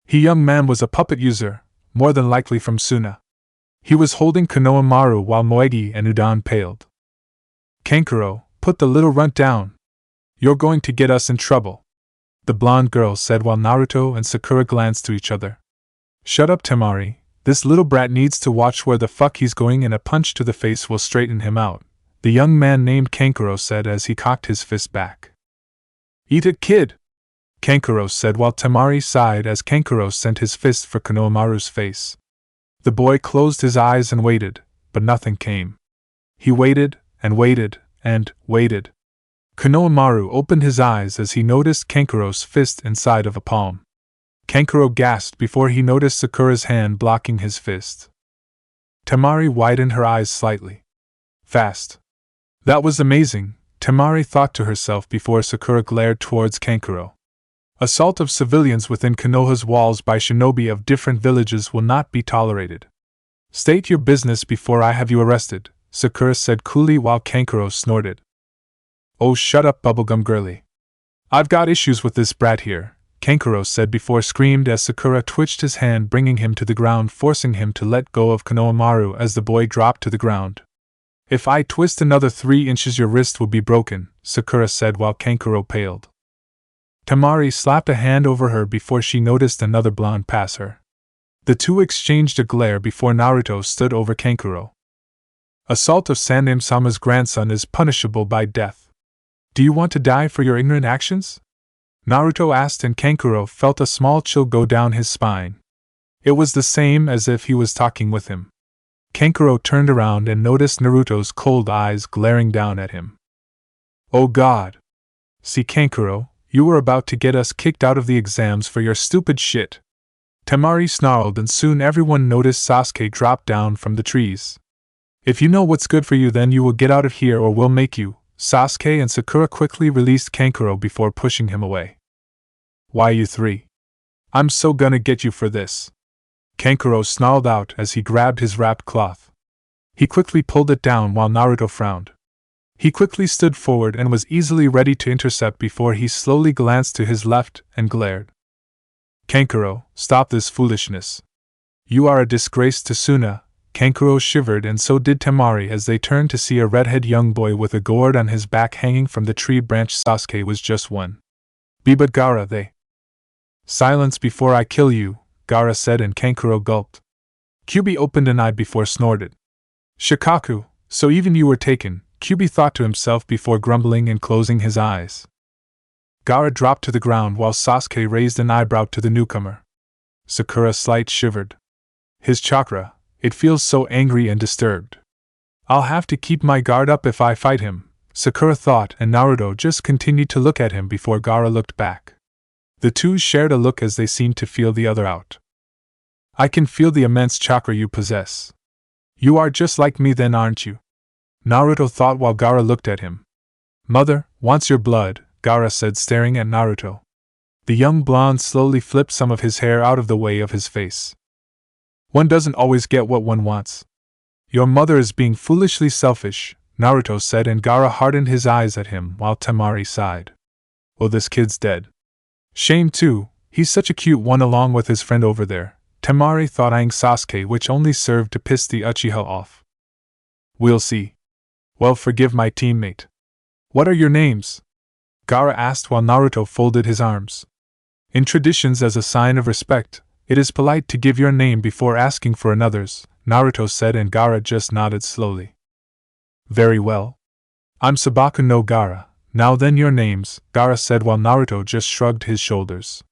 The young man was a puppet user, more than likely from Suna. He was holding Konohamaru while Moegi and Udon paled. Kankuro, put the little runt down. You're going to get us in trouble, the blonde girl said while Naruto and Sakura glanced to each other. Shut up, Temari. This little brat needs to watch where the fuck he's going, and a punch to the face will straighten him out, the young man named Kankuro said as he cocked his fist back. Eat it, kid, Kankuro said while Temari sighed as Kankuro sent his fist for Konohamaru's face. The boy closed his eyes and waited, but nothing came. He waited, and waited, and waited. Konohamaru opened his eyes as he noticed Kankuro's fist inside of a palm. Kankuro gasped before he noticed Sakura's hand blocking his fist. Temari widened her eyes slightly. Fast. That was amazing, Temari thought to herself before Sakura glared towards Kankuro. Assault of civilians within Konoha's walls by shinobi of different villages will not be tolerated. State your business before I have you arrested, Sakura said coolly while Kankuro snorted. Oh, shut up, bubblegum girly. I've got issues with this brat here, Kankuro said before screamed as Sakura twitched his hand, bringing him to the ground, forcing him to let go of Konohamaru as the boy dropped to the ground. If I twist another 3 inches your wrist will be broken, Sakura said while Kankuro paled. Temari slapped a hand over her before she noticed another blonde pass her. The two exchanged a glare before Naruto stood over Kankuro. Assault of Saname-sama's grandson is punishable by death. Do you want to die for your ignorant actions? Naruto asked, and Kankuro felt a small chill go down his spine. It was the same as if he was talking with him. Kankuro turned around and noticed Naruto's cold eyes glaring down at him. Oh God! See, Kankuro, you were about to get us kicked out of the exams for your stupid shit. Temari snarled, and soon everyone noticed Sasuke drop down from the trees. If you know what's good for you, then you will get out of here or we'll make you. Sasuke and Sakura quickly released Kankuro before pushing him away. Why you three? I'm so gonna get you for this. Kankuro snarled out as he grabbed his wrapped cloth. He quickly pulled it down while Naruto frowned. He quickly stood forward and was easily ready to intercept before he slowly glanced to his left and glared. Kankuro, stop this foolishness. You are a disgrace to Suna. Kankuro shivered, and so did Temari as they turned to see a redhead young boy with a gourd on his back hanging from the tree branch. Sasuke was just one. But Gaara, they. Silence before I kill you, Gaara said, and Kankuro gulped. Kyuubi opened an eye before snorted. Shikaku, so even you were taken, Kyuubi thought to himself before grumbling and closing his eyes. Gaara dropped to the ground while Sasuke raised an eyebrow to the newcomer. Sakura slight shivered. His chakra, it feels so angry and disturbed. I'll have to keep my guard up if I fight him, Sakura thought, and Naruto just continued to look at him before Gaara looked back. The two shared a look as they seemed to feel the other out. I can feel the immense chakra you possess. You are just like me then, aren't you? Naruto thought while Gaara looked at him. Mother wants your blood, Gaara said, staring at Naruto. The young blonde slowly flipped some of his hair out of the way of his face. One doesn't always get what one wants. Your mother is being foolishly selfish, Naruto said, and Gaara hardened his eyes at him while Temari sighed. Well, this kid's dead. Shame too, he's such a cute one along with his friend over there, Temari thought, eyeing Sasuke, which only served to piss the Uchiha off. We'll see. Well, forgive my teammate. What are your names? Gaara asked while Naruto folded his arms. In traditions, as a sign of respect, it is polite to give your name before asking for another's, Naruto said, and Gaara just nodded slowly. Very well. I'm Sabaku no Gaara. Now then, your names, Gaara said while Naruto just shrugged his shoulders.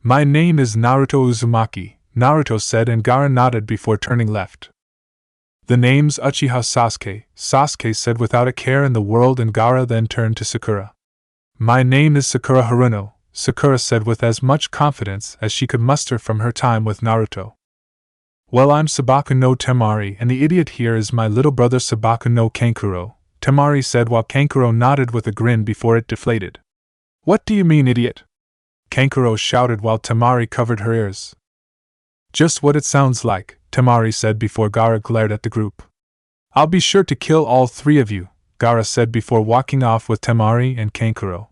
My name is Naruto Uzumaki, Naruto said, and Gaara nodded before turning left. The name's Uchiha Sasuke, Sasuke said without a care in the world, and Gaara then turned to Sakura. My name is Sakura Haruno, Sakura said with as much confidence as she could muster from her time with Naruto. Well, I'm Sabaku no Temari, and the idiot here is my little brother Sabaku no Kankuro, Temari said while Kankuro nodded with a grin before it deflated. What do you mean, idiot? Kankuro shouted while Temari covered her ears. Just what it sounds like, Temari said before Gaara glared at the group. I'll be sure to kill all three of you, Gaara said before walking off with Temari and Kankuro.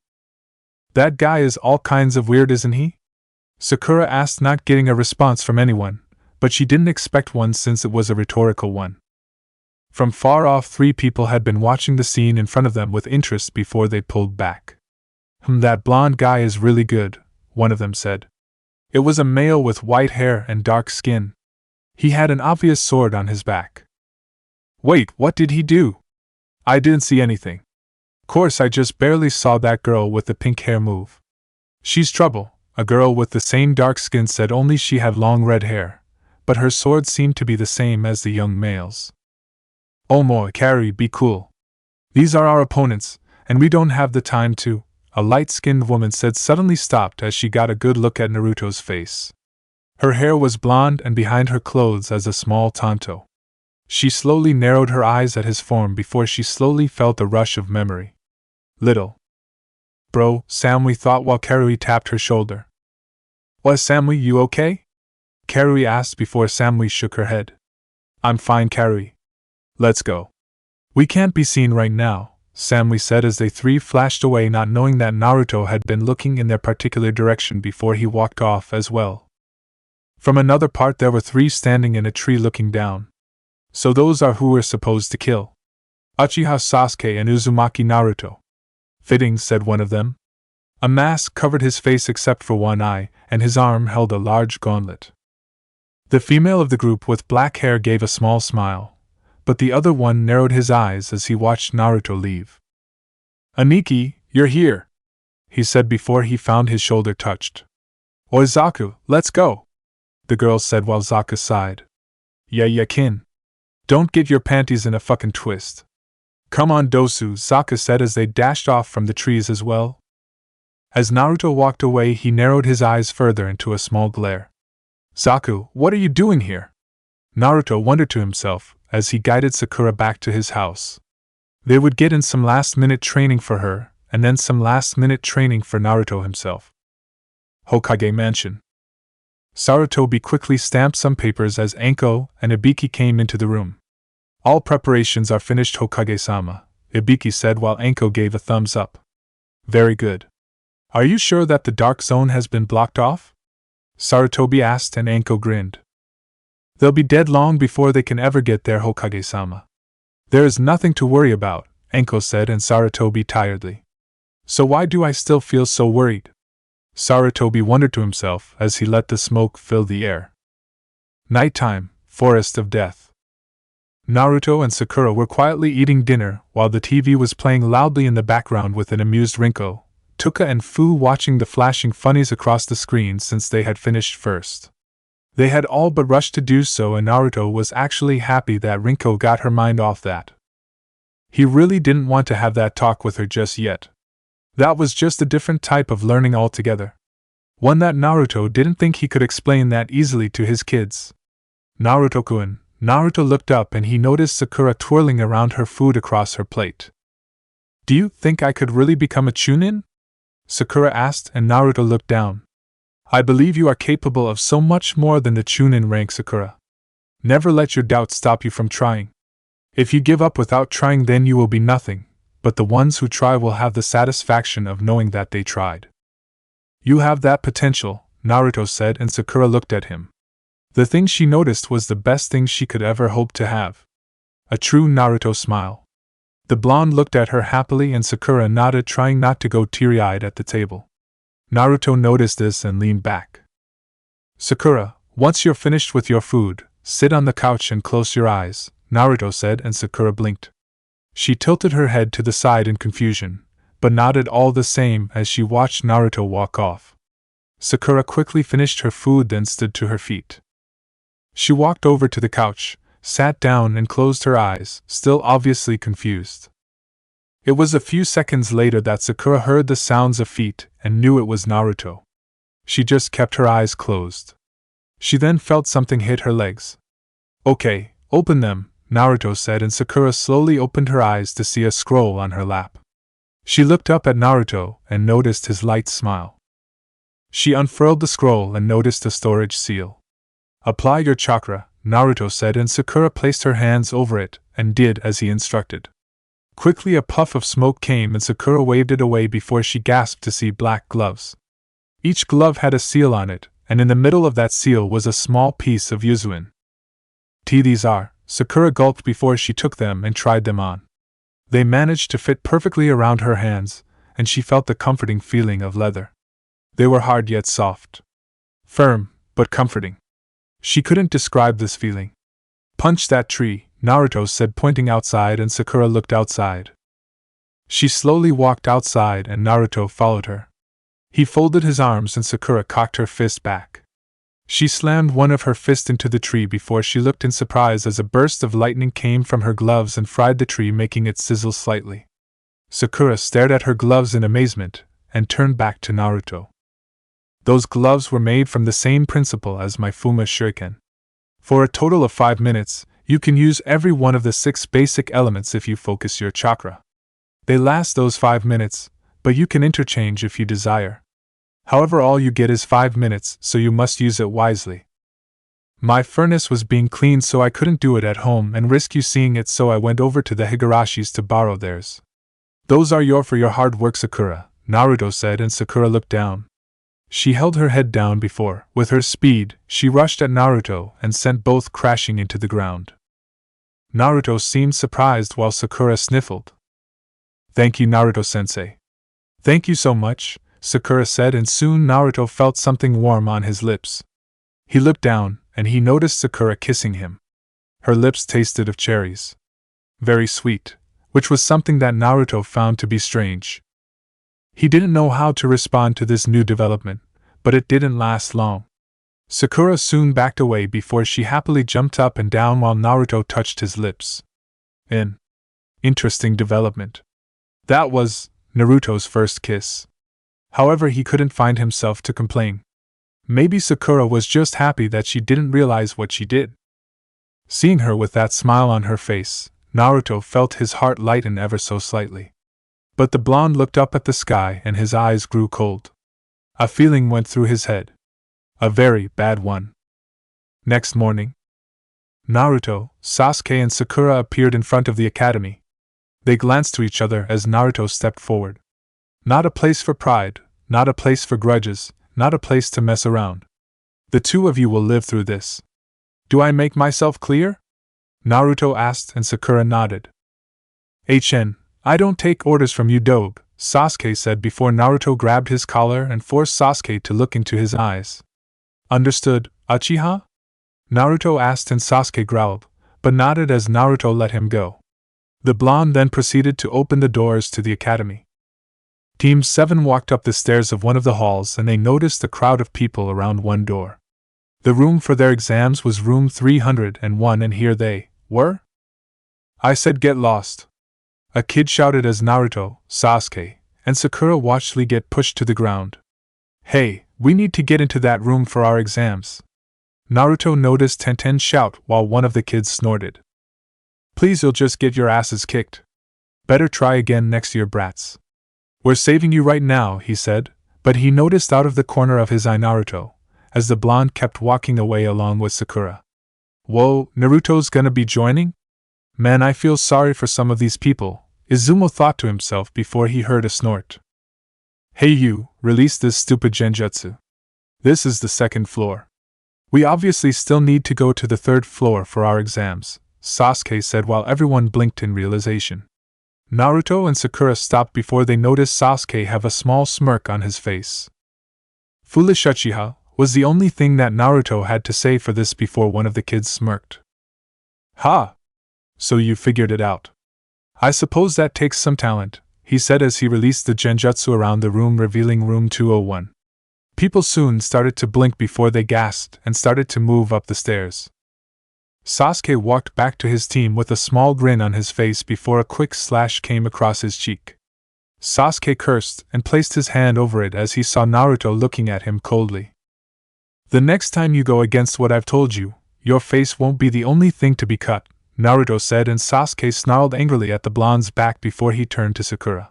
That guy is all kinds of weird, isn't he? Sakura asked, not getting a response from anyone, but she didn't expect one since it was a rhetorical one. From far off, three people had been watching the scene in front of them with interest before they pulled back. That blonde guy is really good, one of them said. It was a male with white hair and dark skin. He had an obvious sword on his back. Wait, what did he do? I didn't see anything. Course, I just barely saw that girl with the pink hair move. She's trouble, a girl with the same dark skin said, only she had long red hair, but her sword seemed to be the same as the young male's. Oh moi, Carrie, be cool. These are our opponents, and we don't have the time to, a light-skinned woman said, suddenly stopped as she got a good look at Naruto's face. Her hair was blonde and behind her clothes as a small tanto. She slowly narrowed her eyes at his form before she slowly felt a rush of memory. Little bro, Samui thought while Karui tapped her shoulder. Was Samui, you okay? Karui asked before Samui shook her head. I'm fine, Karui. Let's go. We can't be seen right now, Samui said as they three flashed away, not knowing that Naruto had been looking in their particular direction before he walked off as well. From another part there were three standing in a tree looking down. So those are who we're supposed to kill. Uchiha Sasuke and Uzumaki Naruto. Fitting, said one of them. A mask covered his face except for one eye, and his arm held a large gauntlet. The female of the group with black hair gave a small smile, but the other one narrowed his eyes as he watched Naruto leave. Aniki, you're here, he said before he found his shoulder touched. Oi Zaku, let's go, the girl said while Zaku sighed. Yeah, kin. Don't get your panties in a fucking twist. Come on, Dosu, Zaku said as they dashed off from the trees as well. As Naruto walked away, he narrowed his eyes further into a small glare. Zaku, what are you doing here? Naruto wondered to himself as he guided Sakura back to his house. They would get in some last-minute training for her, and then some last-minute training for Naruto himself. Hokage Mansion. Sarutobi quickly stamped some papers as Anko and Ibiki came into the room. All preparations are finished, Hokage-sama, Ibiki said while Anko gave a thumbs up. Very good. Are you sure that the dark zone has been blocked off? Sarutobi asked and Anko grinned. They'll be dead long before they can ever get their Hokage-sama. There is nothing to worry about, Enko said, and Sarutobi tiredly. So why do I still feel so worried? Sarutobi wondered to himself as he let the smoke fill the air. Nighttime, Forest of Death. Naruto and Sakura were quietly eating dinner while the TV was playing loudly in the background with an amused Rinko, Tuka and Fu watching the flashing funnies across the screen since they had finished first. They had all but rushed to do so, and Naruto was actually happy that Rinko got her mind off that. He really didn't want to have that talk with her just yet. That was just a different type of learning altogether. One that Naruto didn't think he could explain that easily to his kids. Naruto-kun. Naruto looked up and he noticed Sakura twirling around her food across her plate. Do you think I could really become a Chunin? Sakura asked, and Naruto looked down. I believe you are capable of so much more than the Chunin rank, Sakura. Never let your doubts stop you from trying. If you give up without trying, then you will be nothing, but the ones who try will have the satisfaction of knowing that they tried. You have that potential, Naruto said, and Sakura looked at him. The thing she noticed was the best thing she could ever hope to have. A true Naruto smile. The blonde looked at her happily and Sakura nodded, trying not to go teary-eyed at the table. Naruto noticed this and leaned back. Sakura, once you're finished with your food, sit on the couch and close your eyes, Naruto said, and Sakura blinked. She tilted her head to the side in confusion, but nodded all the same as she watched Naruto walk off. Sakura quickly finished her food, then stood to her feet. She walked over to the couch, sat down and closed her eyes, still obviously confused. It was a few seconds later that Sakura heard the sounds of feet and knew it was Naruto. She just kept her eyes closed. She then felt something hit her legs. Okay, open them, Naruto said, and Sakura slowly opened her eyes to see a scroll on her lap. She looked up at Naruto and noticed his light smile. She unfurled the scroll and noticed a storage seal. Apply your chakra, Naruto said, and Sakura placed her hands over it and did as he instructed. Quickly a puff of smoke came and Sakura waved it away before she gasped to see black gloves. Each glove had a seal on it, and in the middle of that seal was a small piece of Yuzuin. These are, Sakura gulped before she took them and tried them on. They managed to fit perfectly around her hands, and she felt the comforting feeling of leather. They were hard yet soft. Firm, but comforting. She couldn't describe this feeling. Punch that tree, Naruto said, pointing outside, and Sakura looked outside. She slowly walked outside and Naruto followed her. He folded his arms and Sakura cocked her fist back. She slammed one of her fists into the tree before she looked in surprise as a burst of lightning came from her gloves and fried the tree, making it sizzle slightly. Sakura stared at her gloves in amazement and turned back to Naruto. Those gloves were made from the same principle as my Fuma Shuriken. For a total of 5 minutes, you can use every one of the 6 basic elements if you focus your chakra. They last those 5 minutes, but you can interchange if you desire. However, all you get is 5 minutes, so you must use it wisely. My furnace was being cleaned, so I couldn't do it at home and risk you seeing it, so I went over to the Higarashis to borrow theirs. Those are for your hard work, Sakura, Naruto said, and Sakura looked down. She held her head down before, with her speed, she rushed at Naruto and sent both crashing into the ground. Naruto seemed surprised while Sakura sniffled. Thank you, Naruto-sensei. Thank you so much, Sakura said, and soon Naruto felt something warm on his lips. He looked down, and he noticed Sakura kissing him. Her lips tasted of cherries. Very sweet, which was something that Naruto found to be strange. He didn't know how to respond to this new development, but it didn't last long. Sakura soon backed away before she happily jumped up and down while Naruto touched his lips. An interesting development. That was Naruto's first kiss. However, he couldn't find himself to complain. Maybe Sakura was just happy that she didn't realize what she did. Seeing her with that smile on her face, Naruto felt his heart lighten ever so slightly. But the blonde looked up at the sky and his eyes grew cold. A feeling went through his head. A very bad one. Next morning, Naruto, Sasuke and Sakura appeared in front of the academy. They glanced to each other as Naruto stepped forward. Not a place for pride, not a place for grudges, not a place to mess around. The two of you will live through this. Do I make myself clear? Naruto asked and Sakura nodded. I don't take orders from you, Dobe, Sasuke said before Naruto grabbed his collar and forced Sasuke to look into his eyes. Understood, Uchiha? Naruto asked and Sasuke growled, but nodded as Naruto let him go. The blonde then proceeded to open the doors to the academy. Team 7 walked up the stairs of one of the halls and they noticed a crowd of people around one door. The room for their exams was room 301 and here they were? I said get lost. A kid shouted as Naruto, Sasuke, and Sakura watched Lee get pushed to the ground. Hey, we need to get into that room for our exams. Naruto noticed Tenten shout while one of the kids snorted. Please, you'll just get your asses kicked. Better try again next year, brats. We're saving you right now, he said, but he noticed out of the corner of his eye Naruto, as the blonde kept walking away along with Sakura. Whoa, Naruto's gonna be joining? Man, I feel sorry for some of these people, Izumo thought to himself before he heard a snort. Hey you, release this stupid genjutsu. This is the second floor. We obviously still need to go to the third floor for our exams, Sasuke said while everyone blinked in realization. Naruto and Sakura stopped before they noticed Sasuke have a small smirk on his face. Foolish Uchiha, was the only thing that Naruto had to say for this before one of the kids smirked. Ha! So you figured it out. I suppose that takes some talent, he said as he released the genjutsu around the room revealing room 201. People soon started to blink before they gasped and started to move up the stairs. Sasuke walked back to his team with a small grin on his face before a quick slash came across his cheek. Sasuke cursed and placed his hand over it as he saw Naruto looking at him coldly. The next time you go against what I've told you, your face won't be the only thing to be cut, Naruto said, and Sasuke snarled angrily at the blonde's back before he turned to Sakura.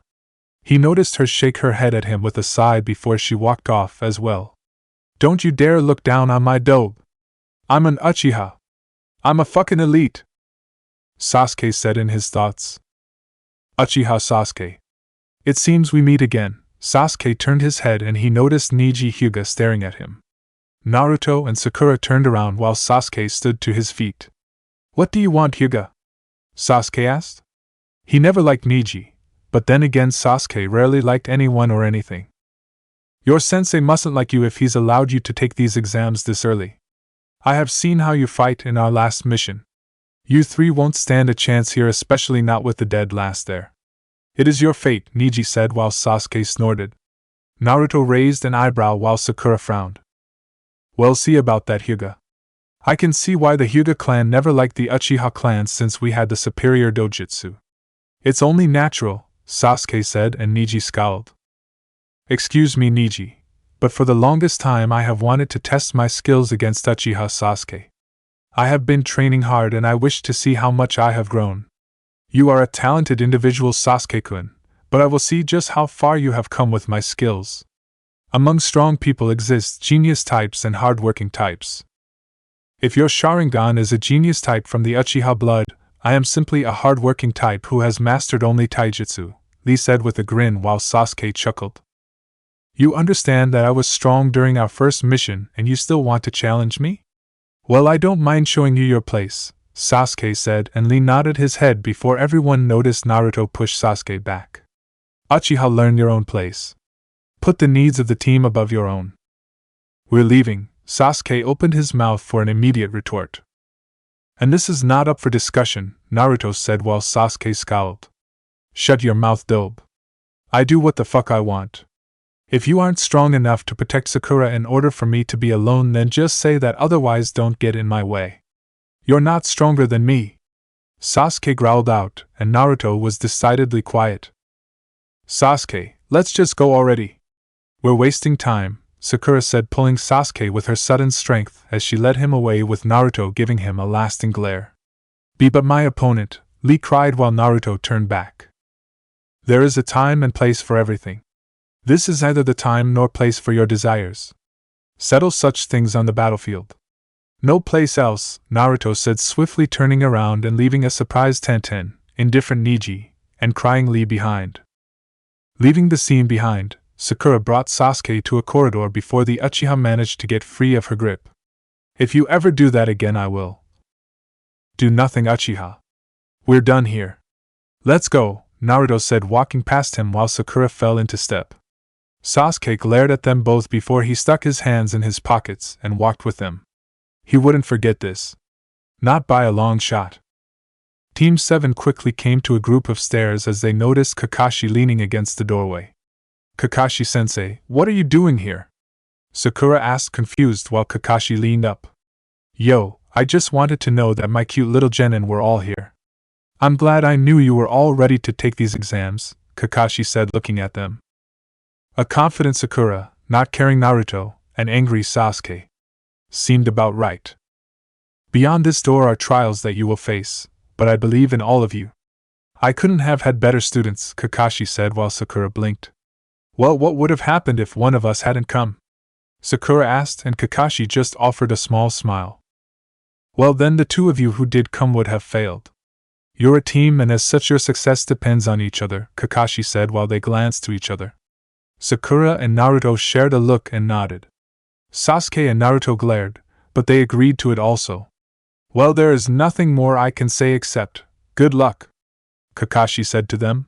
He noticed her shake her head at him with a sigh before she walked off as well. Don't you dare look down on my dobe. I'm an Uchiha. I'm a fucking elite, Sasuke said in his thoughts. Uchiha Sasuke. It seems we meet again. Sasuke turned his head and he noticed Neji Hyuga staring at him. Naruto and Sakura turned around while Sasuke stood to his feet. What do you want, Hyuga? Sasuke asked. He never liked Neji, but then again Sasuke rarely liked anyone or anything. Your sensei mustn't like you if he's allowed you to take these exams this early. I have seen how you fight in our last mission. You three won't stand a chance here, especially not with the dead last there. It is your fate, Neji said while Sasuke snorted. Naruto raised an eyebrow while Sakura frowned. We'll see about that, Hyuga. I can see why the Hyuga clan never liked the Uchiha clan since we had the superior dojutsu. It's only natural, Sasuke said, and Neji scowled. Excuse me, Neji, but for the longest time I have wanted to test my skills against Uchiha Sasuke. I have been training hard and I wish to see how much I have grown. You are a talented individual, Sasuke-kun, but I will see just how far you have come with my skills. Among strong people exist genius types and hard-working types. If your Sharingan is a genius type from the Uchiha blood, I am simply a hard-working type who has mastered only taijutsu, Lee said with a grin while Sasuke chuckled. You understand that I was strong during our first mission and you still want to challenge me? Well, I don't mind showing you your place, Sasuke said, and Lee nodded his head before everyone noticed Naruto push Sasuke back. Uchiha, learn your own place. Put the needs of the team above your own. We're leaving. Sasuke opened his mouth for an immediate retort. And this is not up for discussion, Naruto said while Sasuke scowled. Shut your mouth, dobe. I do what the fuck I want. If you aren't strong enough to protect Sakura in order for me to be alone, then just say that, otherwise don't get in my way. You're not stronger than me. Sasuke growled out, and Naruto was decidedly quiet. Sasuke, let's just go already. We're wasting time, Sakura said, pulling Sasuke with her sudden strength as she led him away with Naruto giving him a lasting glare. Be but my opponent, Lee cried while Naruto turned back. There is a time and place for everything. This is neither the time nor place for your desires. Settle such things on the battlefield. No place else, Naruto said, swiftly turning around and leaving a surprised Tenten, indifferent Neji, and crying Lee behind. Leaving the scene behind, Sakura brought Sasuke to a corridor before the Uchiha managed to get free of her grip. If you ever do that again, I will do nothing, Uchiha. We're done here. Let's go, Naruto said, walking past him while Sakura fell into step. Sasuke glared at them both before he stuck his hands in his pockets and walked with them. He wouldn't forget this. Not by a long shot. Team 7 quickly came to a group of stairs as they noticed Kakashi leaning against the doorway. Kakashi-sensei, what are you doing here? Sakura asked, confused, while Kakashi leaned up. Yo, I just wanted to know that my cute little genin were all here. I'm glad I knew you were all ready to take these exams, Kakashi said, looking at them. A confident Sakura, not caring Naruto, and angry Sasuke. Seemed about right. Beyond this door are trials that you will face, but I believe in all of you. I couldn't have had better students, Kakashi said while Sakura blinked. Well, what would have happened if one of us hadn't come? Sakura asked, and Kakashi just offered a small smile. Well, then the two of you who did come would have failed. You're a team, and as such your success depends on each other, Kakashi said while they glanced to each other. Sakura and Naruto shared a look and nodded. Sasuke and Naruto glared, but they agreed to it also. Well, there is nothing more I can say except, good luck, Kakashi said to them.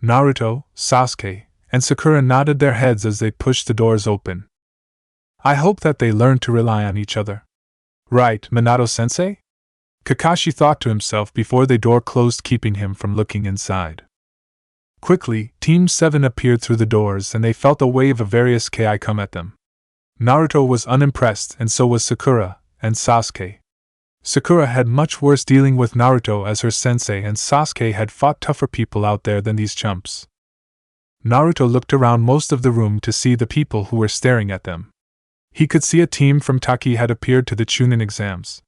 Naruto, Sasuke, and Sakura nodded their heads as they pushed the doors open. I hope that they learn to rely on each other. Right, Minato-sensei? Kakashi thought to himself before the door closed, keeping him from looking inside. Quickly, Team 7 appeared through the doors and they felt a wave of various ki come at them. Naruto was unimpressed, and so was Sakura and Sasuke. Sakura had much worse dealing with Naruto as her sensei, and Sasuke had fought tougher people out there than these chumps. Naruto looked around most of the room to see the people who were staring at them. He could see a team from Taki had appeared to the Chunin exams.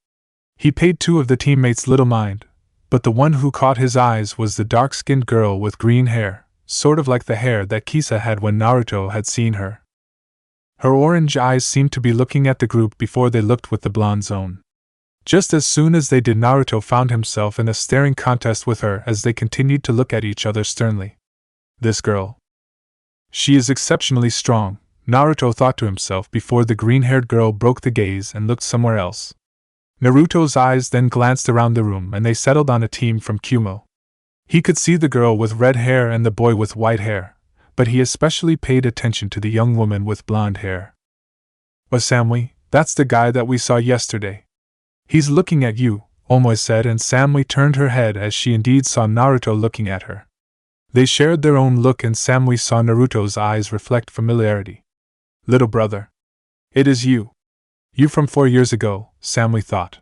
He paid two of the teammates little mind, but the one who caught his eyes was the dark-skinned girl with green hair, sort of like the hair that Kisa had when Naruto had seen her. Her orange eyes seemed to be looking at the group before they looked with the blonde's own. Just as soon as they did, Naruto found himself in a staring contest with her as they continued to look at each other sternly. This girl. She is exceptionally strong, Naruto thought to himself before the green-haired girl broke the gaze and looked somewhere else. Naruto's eyes then glanced around the room and they settled on a team from Kumo. He could see the girl with red hair and the boy with white hair, but he especially paid attention to the young woman with blonde hair. Samui, that's the guy that we saw yesterday. He's looking at you, Omoi said, and Samui turned her head as she indeed saw Naruto looking at her. They shared their own look and Samui saw Naruto's eyes reflect familiarity. Little brother. It is you. You from 4 years ago, Samui thought.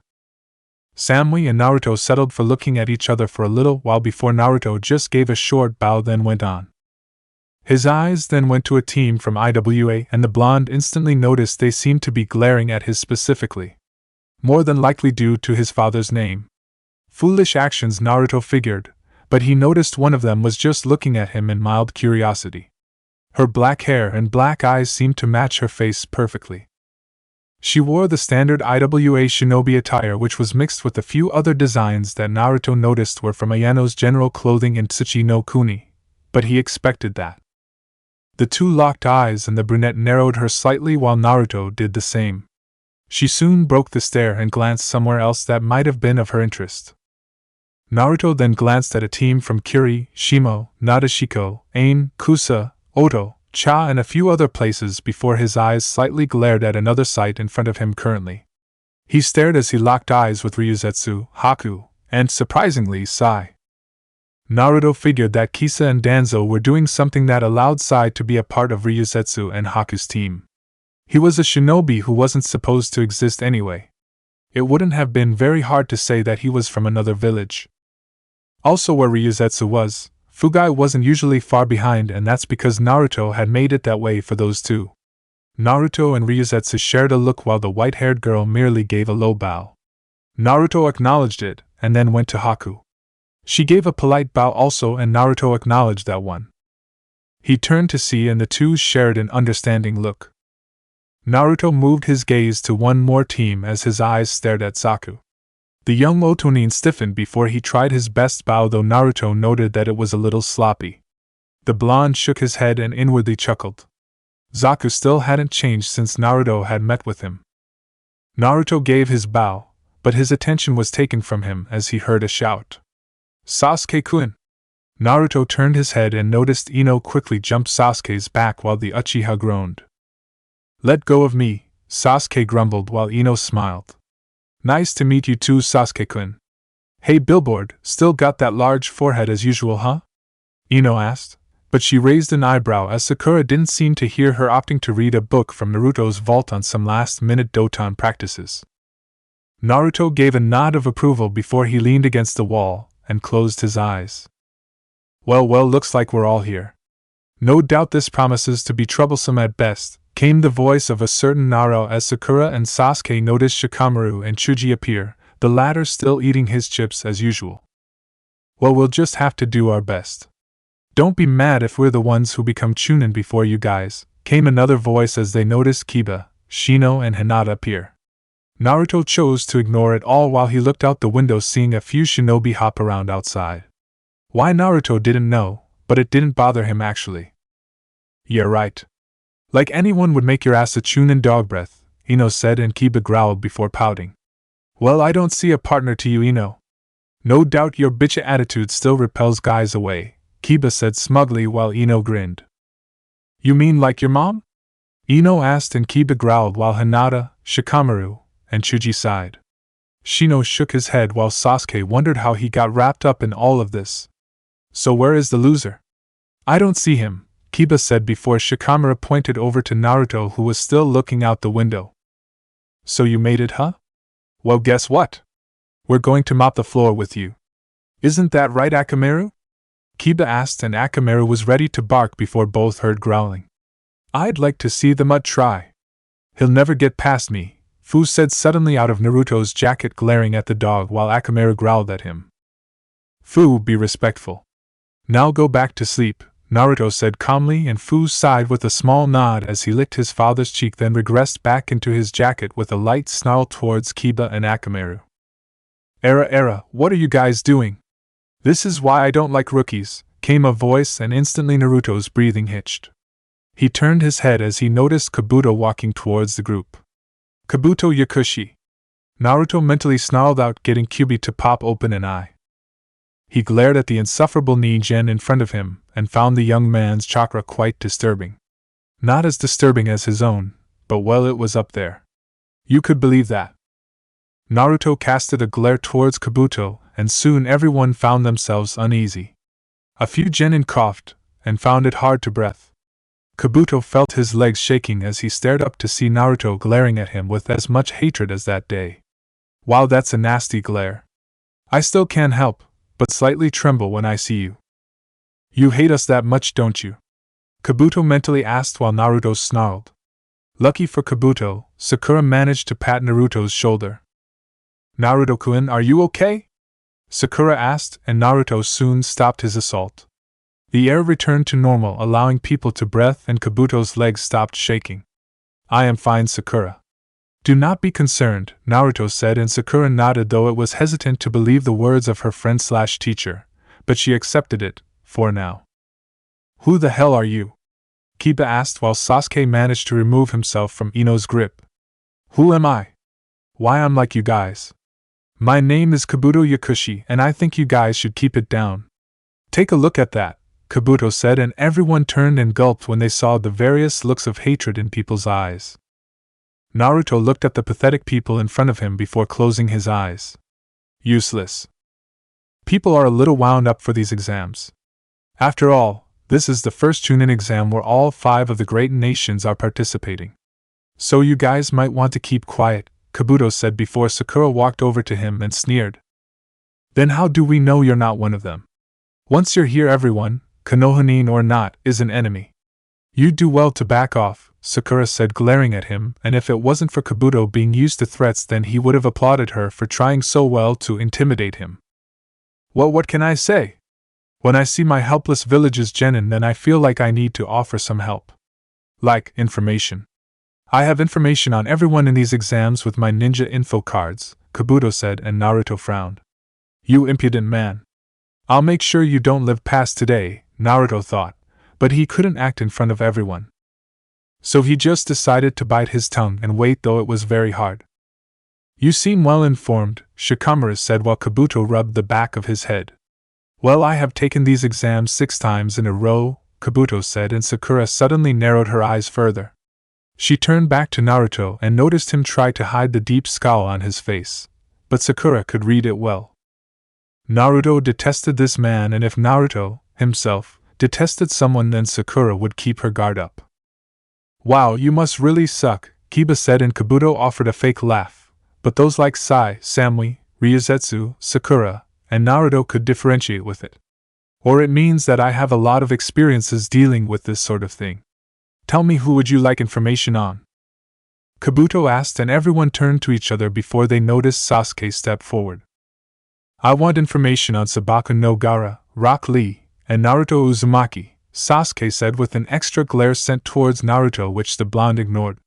Samui and Naruto settled for looking at each other for a little while before Naruto just gave a short bow, then went on. His eyes then went to a team from IWA, and the blonde instantly noticed they seemed to be glaring at his specifically. More than likely due to his father's name. Foolish actions, Naruto figured, but he noticed one of them was just looking at him in mild curiosity. Her black hair and black eyes seemed to match her face perfectly. She wore the standard IWA shinobi attire, which was mixed with a few other designs that Naruto noticed were from Ayano's general clothing in Tsuchi no Kuni, but he expected that. The two locked eyes and the brunette narrowed her slightly while Naruto did the same. She soon broke the stare and glanced somewhere else that might have been of her interest. Naruto then glanced at a team from Kuri, Shimo, Nadeshiko, Ain, Kusa, Oto, Cha and a few other places before his eyes slightly glared at another sight in front of him currently. He stared as he locked eyes with Ryuzetsu, Haku, and, surprisingly, Sai. Naruto figured that Kisa and Danzo were doing something that allowed Sai to be a part of Ryuzetsu and Haku's team. He was a shinobi who wasn't supposed to exist anyway. It wouldn't have been very hard to say that he was from another village. Also, where Ryuzetsu was, Fugai wasn't usually far behind, and that's because Naruto had made it that way for those two. Naruto and Ryuzetsu shared a look while the white-haired girl merely gave a low bow. Naruto acknowledged it, and then went to Haku. She gave a polite bow also, and Naruto acknowledged that one. He turned to see, and the two shared an understanding look. Naruto moved his gaze to one more team as his eyes stared at Zaku. The young Otonin stiffened before he tried his best bow, though Naruto noted that it was a little sloppy. The blonde shook his head and inwardly chuckled. Zaku still hadn't changed since Naruto had met with him. Naruto gave his bow, but his attention was taken from him as he heard a shout. Sasuke-kun! Naruto turned his head and noticed Ino quickly jump Sasuke's back while the Uchiha groaned. Let go of me, Sasuke grumbled while Ino smiled. Nice to meet you too, Sasuke-kun. Hey Billboard, still got that large forehead as usual, huh? Ino asked, but she raised an eyebrow as Sakura didn't seem to hear her, opting to read a book from Naruto's vault on some last-minute Doton practices. Naruto gave a nod of approval before he leaned against the wall and closed his eyes. Well, looks like we're all here. No doubt this promises to be troublesome at best, came the voice of a certain Naro as Sakura and Sasuke noticed Shikamaru and Chuji appear, the latter still eating his chips as usual. Well, we'll just have to do our best. Don't be mad if we're the ones who become Chunin before you guys, came another voice as they noticed Kiba, Shino and Hinata appear. Naruto chose to ignore it all while he looked out the window, seeing a few shinobi hop around outside. Why Naruto didn't know, but it didn't bother him actually. Yeah, right. Like anyone would make your ass a Chunin dog breath, Ino said, and Kiba growled before pouting. Well, I don't see a partner to you, Ino. No doubt your bitcha attitude still repels guys away, Kiba said smugly while Ino grinned. You mean like your mom? Ino asked, and Kiba growled while Hinata, Shikamaru, and Chuji sighed. Shino shook his head while Sasuke wondered how he got wrapped up in all of this. So where is the loser? I don't see him, Kiba said before Shikamaru pointed over to Naruto, who was still looking out the window. So you made it, huh? Well, guess what? We're going to mop the floor with you. Isn't that right, Akamaru? Kiba asked, and Akamaru was ready to bark before both heard growling. I'd like to see the mutt try. He'll never get past me, Fu said suddenly out of Naruto's jacket, glaring at the dog while Akamaru growled at him. Fu, be respectful. Now go back to sleep, Naruto said calmly, and Fu sighed with a small nod as he licked his father's cheek, then regressed back into his jacket with a light snarl towards Kiba and Akamaru. Era, what are you guys doing? This is why I don't like rookies, came a voice, and instantly Naruto's breathing hitched. He turned his head as he noticed Kabuto walking towards the group. Kabuto Yakushi. Naruto mentally snarled out, getting Kyuubi to pop open an eye. He glared at the insufferable Ningen in front of him, and found the young man's chakra quite disturbing. Not as disturbing as his own, but well, it was up there. You could believe that. Naruto casted a glare towards Kabuto, and soon everyone found themselves uneasy. A few genin coughed, and found it hard to breathe. Kabuto felt his legs shaking as he stared up to see Naruto glaring at him with as much hatred as that day. Wow, that's a nasty glare. I still can't help but slightly tremble when I see you. You hate us that much, don't you? Kabuto mentally asked while Naruto snarled. Lucky for Kabuto, Sakura managed to pat Naruto's shoulder. Naruto-kun, are you okay? Sakura asked, and Naruto soon stopped his assault. The air returned to normal, allowing people to breathe, and Kabuto's legs stopped shaking. I am fine, Sakura. Do not be concerned, Naruto said, and Sakura nodded, though it was hesitant to believe the words of her friend/teacher, but she accepted it, for now. Who the hell are you? Kiba asked while Sasuke managed to remove himself from Ino's grip. Who am I? Why, I'm like you guys. My name is Kabuto Yakushi, and I think you guys should keep it down. Take a look at that, Kabuto said, and everyone turned and gulped when they saw the various looks of hatred in people's eyes. Naruto looked at the pathetic people in front of him before closing his eyes. Useless. People are a little wound up for these exams. After all, this is the first Chunin exam where all 5 of the great nations are participating. So you guys might want to keep quiet, Kabuto said before Sakura walked over to him and sneered. Then how do we know you're not one of them? Once you're here, everyone, Konohanin or not, is an enemy. You'd do well to back off, Sakura said, glaring at him, and if it wasn't for Kabuto being used to threats, then he would have applauded her for trying so well to intimidate him. Well, what can I say? When I see my helpless village's genin, then I feel like I need to offer some help. Like information. I have information on everyone in these exams with my ninja info cards, Kabuto said, and Naruto frowned. You impudent man. I'll make sure you don't live past today, Naruto thought, but he couldn't act in front of everyone. So he just decided to bite his tongue and wait, though it was very hard. You seem well informed, Shikamaru said while Kabuto rubbed the back of his head. Well, I have taken these exams 6 times in a row, Kabuto said, and Sakura suddenly narrowed her eyes further. She turned back to Naruto and noticed him try to hide the deep scowl on his face, but Sakura could read it well. Naruto detested this man, and if Naruto, himself, detested someone, then Sakura would keep her guard up. Wow, you must really suck, Kiba said, and Kabuto offered a fake laugh, but those like Sai, Samui, Ryuzetsu, Sakura, and Naruto could differentiate with it. Or it means that I have a lot of experiences dealing with this sort of thing. Tell me, who would you like information on? Kabuto asked, and everyone turned to each other before they noticed Sasuke step forward. I want information on Sabaka no Gaara, Rock Lee, and Naruto Uzumaki, Sasuke said with an extra glare sent towards Naruto, which the blonde ignored.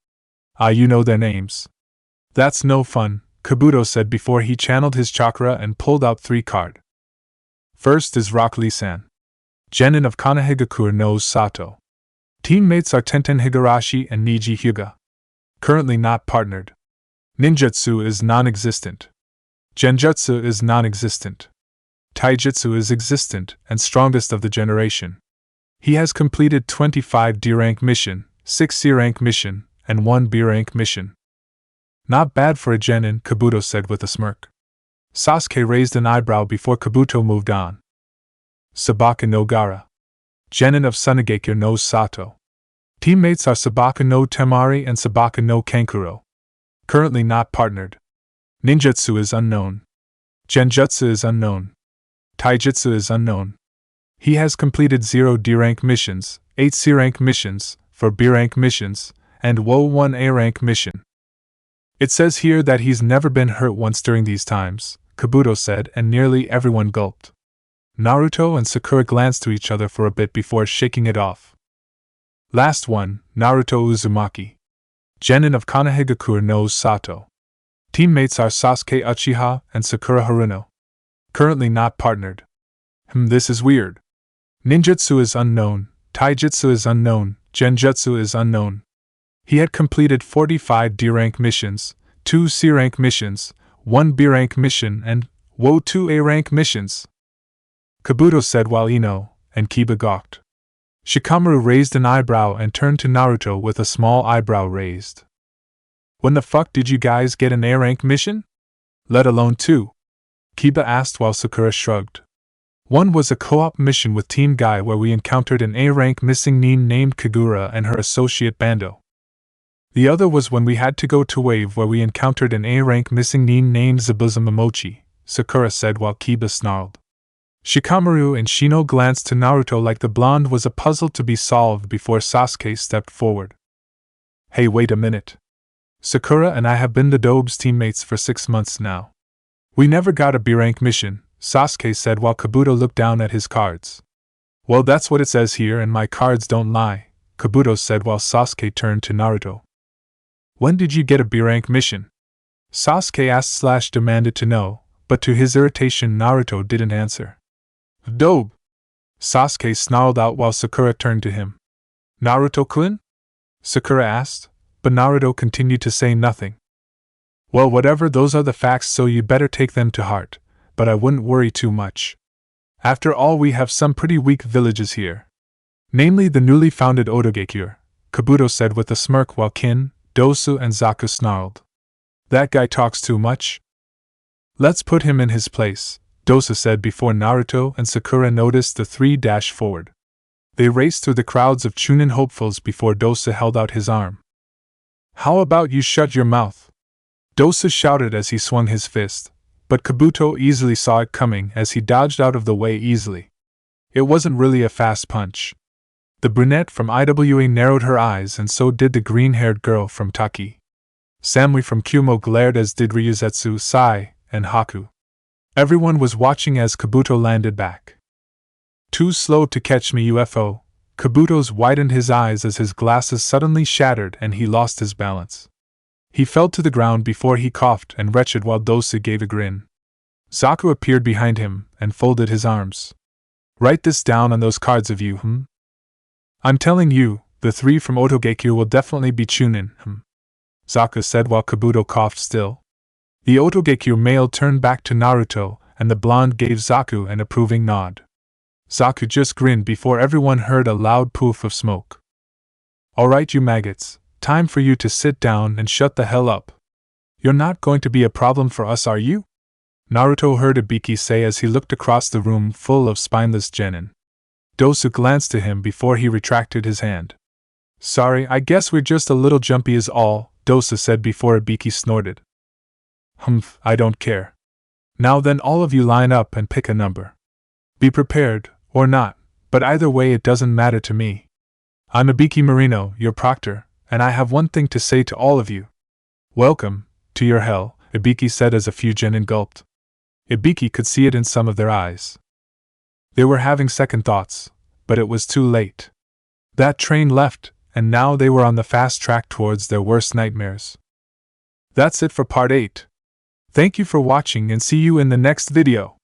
Ah, you know their names. That's no fun, Kabuto said before he channeled his chakra and pulled out 3 cards. First is Rock Lee-san. Genin of Konohagakure knows Sato. Teammates are Tenten Higurashi and Niji Hyuga. Currently not partnered. Ninjutsu is non-existent. Genjutsu is non-existent. Taijutsu is existent and strongest of the generation. He has completed 25 D-rank mission, 6 C-rank mission, and 1 B-rank mission. Not bad for a genin, Kabuto said with a smirk. Sasuke raised an eyebrow before Kabuto moved on. Sabaka no Gaara. Genin of Sunagakure knows Sato. Teammates are Sabaka no Temari and Sabaka no Kankuro. Currently not partnered. Ninjutsu is unknown. Genjutsu is unknown. Taijutsu is unknown. He has completed 0 D-rank missions, 8 C-rank missions, 4 B-rank missions, and 1 A-rank mission. It says here that he's never been hurt once during these times, Kabuto said, and nearly everyone gulped. Naruto and Sakura glanced to each other for a bit before shaking it off. Last one, Naruto Uzumaki. Genin of Konohagakure knows Sato. Teammates are Sasuke Uchiha and Sakura Haruno. Currently not partnered. This is weird. Ninjutsu is unknown, Taijutsu is unknown, Genjutsu is unknown. He had completed 45 D-rank missions, 2 C-rank missions, 1 B-rank mission, and 2 A-rank missions. Kabuto said while Ino and Kiba gawked. Shikamaru raised an eyebrow and turned to Naruto with a small eyebrow raised. When the fuck did you guys get an A-rank mission? Let alone 2? Kiba asked while Sakura shrugged. One was a co-op mission with Team Guy where we encountered an A-rank missing nin named Kagura and her associate Bando. The other was when we had to go to Wave where we encountered an A-rank missing nin named Zabuza Momochi, Sakura said while Kiba snarled. Shikamaru and Shino glanced to Naruto like the blonde was a puzzle to be solved before Sasuke stepped forward. Hey, wait a minute. Sakura and I have been the Dobe's teammates for 6 months now. We never got a B-rank mission, Sasuke said while Kabuto looked down at his cards. Well, that's what it says here and my cards don't lie, Kabuto said while Sasuke turned to Naruto. When did you get a B-rank mission? Sasuke asked / demanded to know, but to his irritation Naruto didn't answer. Dobe! Sasuke snarled out while Sakura turned to him. Naruto-kun? Sakura asked, but Naruto continued to say nothing. Well, whatever, those are the facts, so you better take them to heart, but I wouldn't worry too much. After all, we have some pretty weak villages here. Namely the newly founded Otogakure, Kabuto said with a smirk while Kin, Dosu and Zaku snarled. That guy talks too much? Let's put him in his place, Dosu said before Naruto and Sakura noticed the 3 dash forward. They raced through the crowds of Chunin hopefuls before Dosu held out his arm. How about you shut your mouth? Dosu shouted as he swung his fist, but Kabuto easily saw it coming as he dodged out of the way easily. It wasn't really a fast punch. The brunette from IWA narrowed her eyes and so did the green-haired girl from Taki. Samui from Kumo glared as did Ryuzetsu, Sai, and Haku. Everyone was watching as Kabuto landed back. Too slow to catch me, UFO. Kabuto's widened his eyes as his glasses suddenly shattered and he lost his balance. He fell to the ground before he coughed and retched while Dosu gave a grin. Zaku appeared behind him and folded his arms. Write this down on those cards of you, I'm telling you, the 3 from Otogakure will definitely be Chunin, Zaku said while Kabuto coughed still. The Otogekyu male turned back to Naruto, and the blonde gave Zaku an approving nod. Zaku just grinned before everyone heard a loud poof of smoke. Alright, you maggots, time for you to sit down and shut the hell up. You're not going to be a problem for us, are you? Naruto heard Ibiki say as he looked across the room full of spineless genin. Dosu glanced to him before he retracted his hand. Sorry, I guess we're just a little jumpy is all, Dosu said before Ibiki snorted. Humph, I don't care. Now then, all of you line up and pick a number. Be prepared, or not, but either way it doesn't matter to me. I'm Ibiki Marino, your proctor, and I have one thing to say to all of you. Welcome to your hell, Ibiki said as a few genin gulped. Ibiki could see it in some of their eyes. They were having second thoughts, but it was too late. That train left, and now they were on the fast track towards their worst nightmares. That's it for part 8. Thank you for watching and see you in the next video.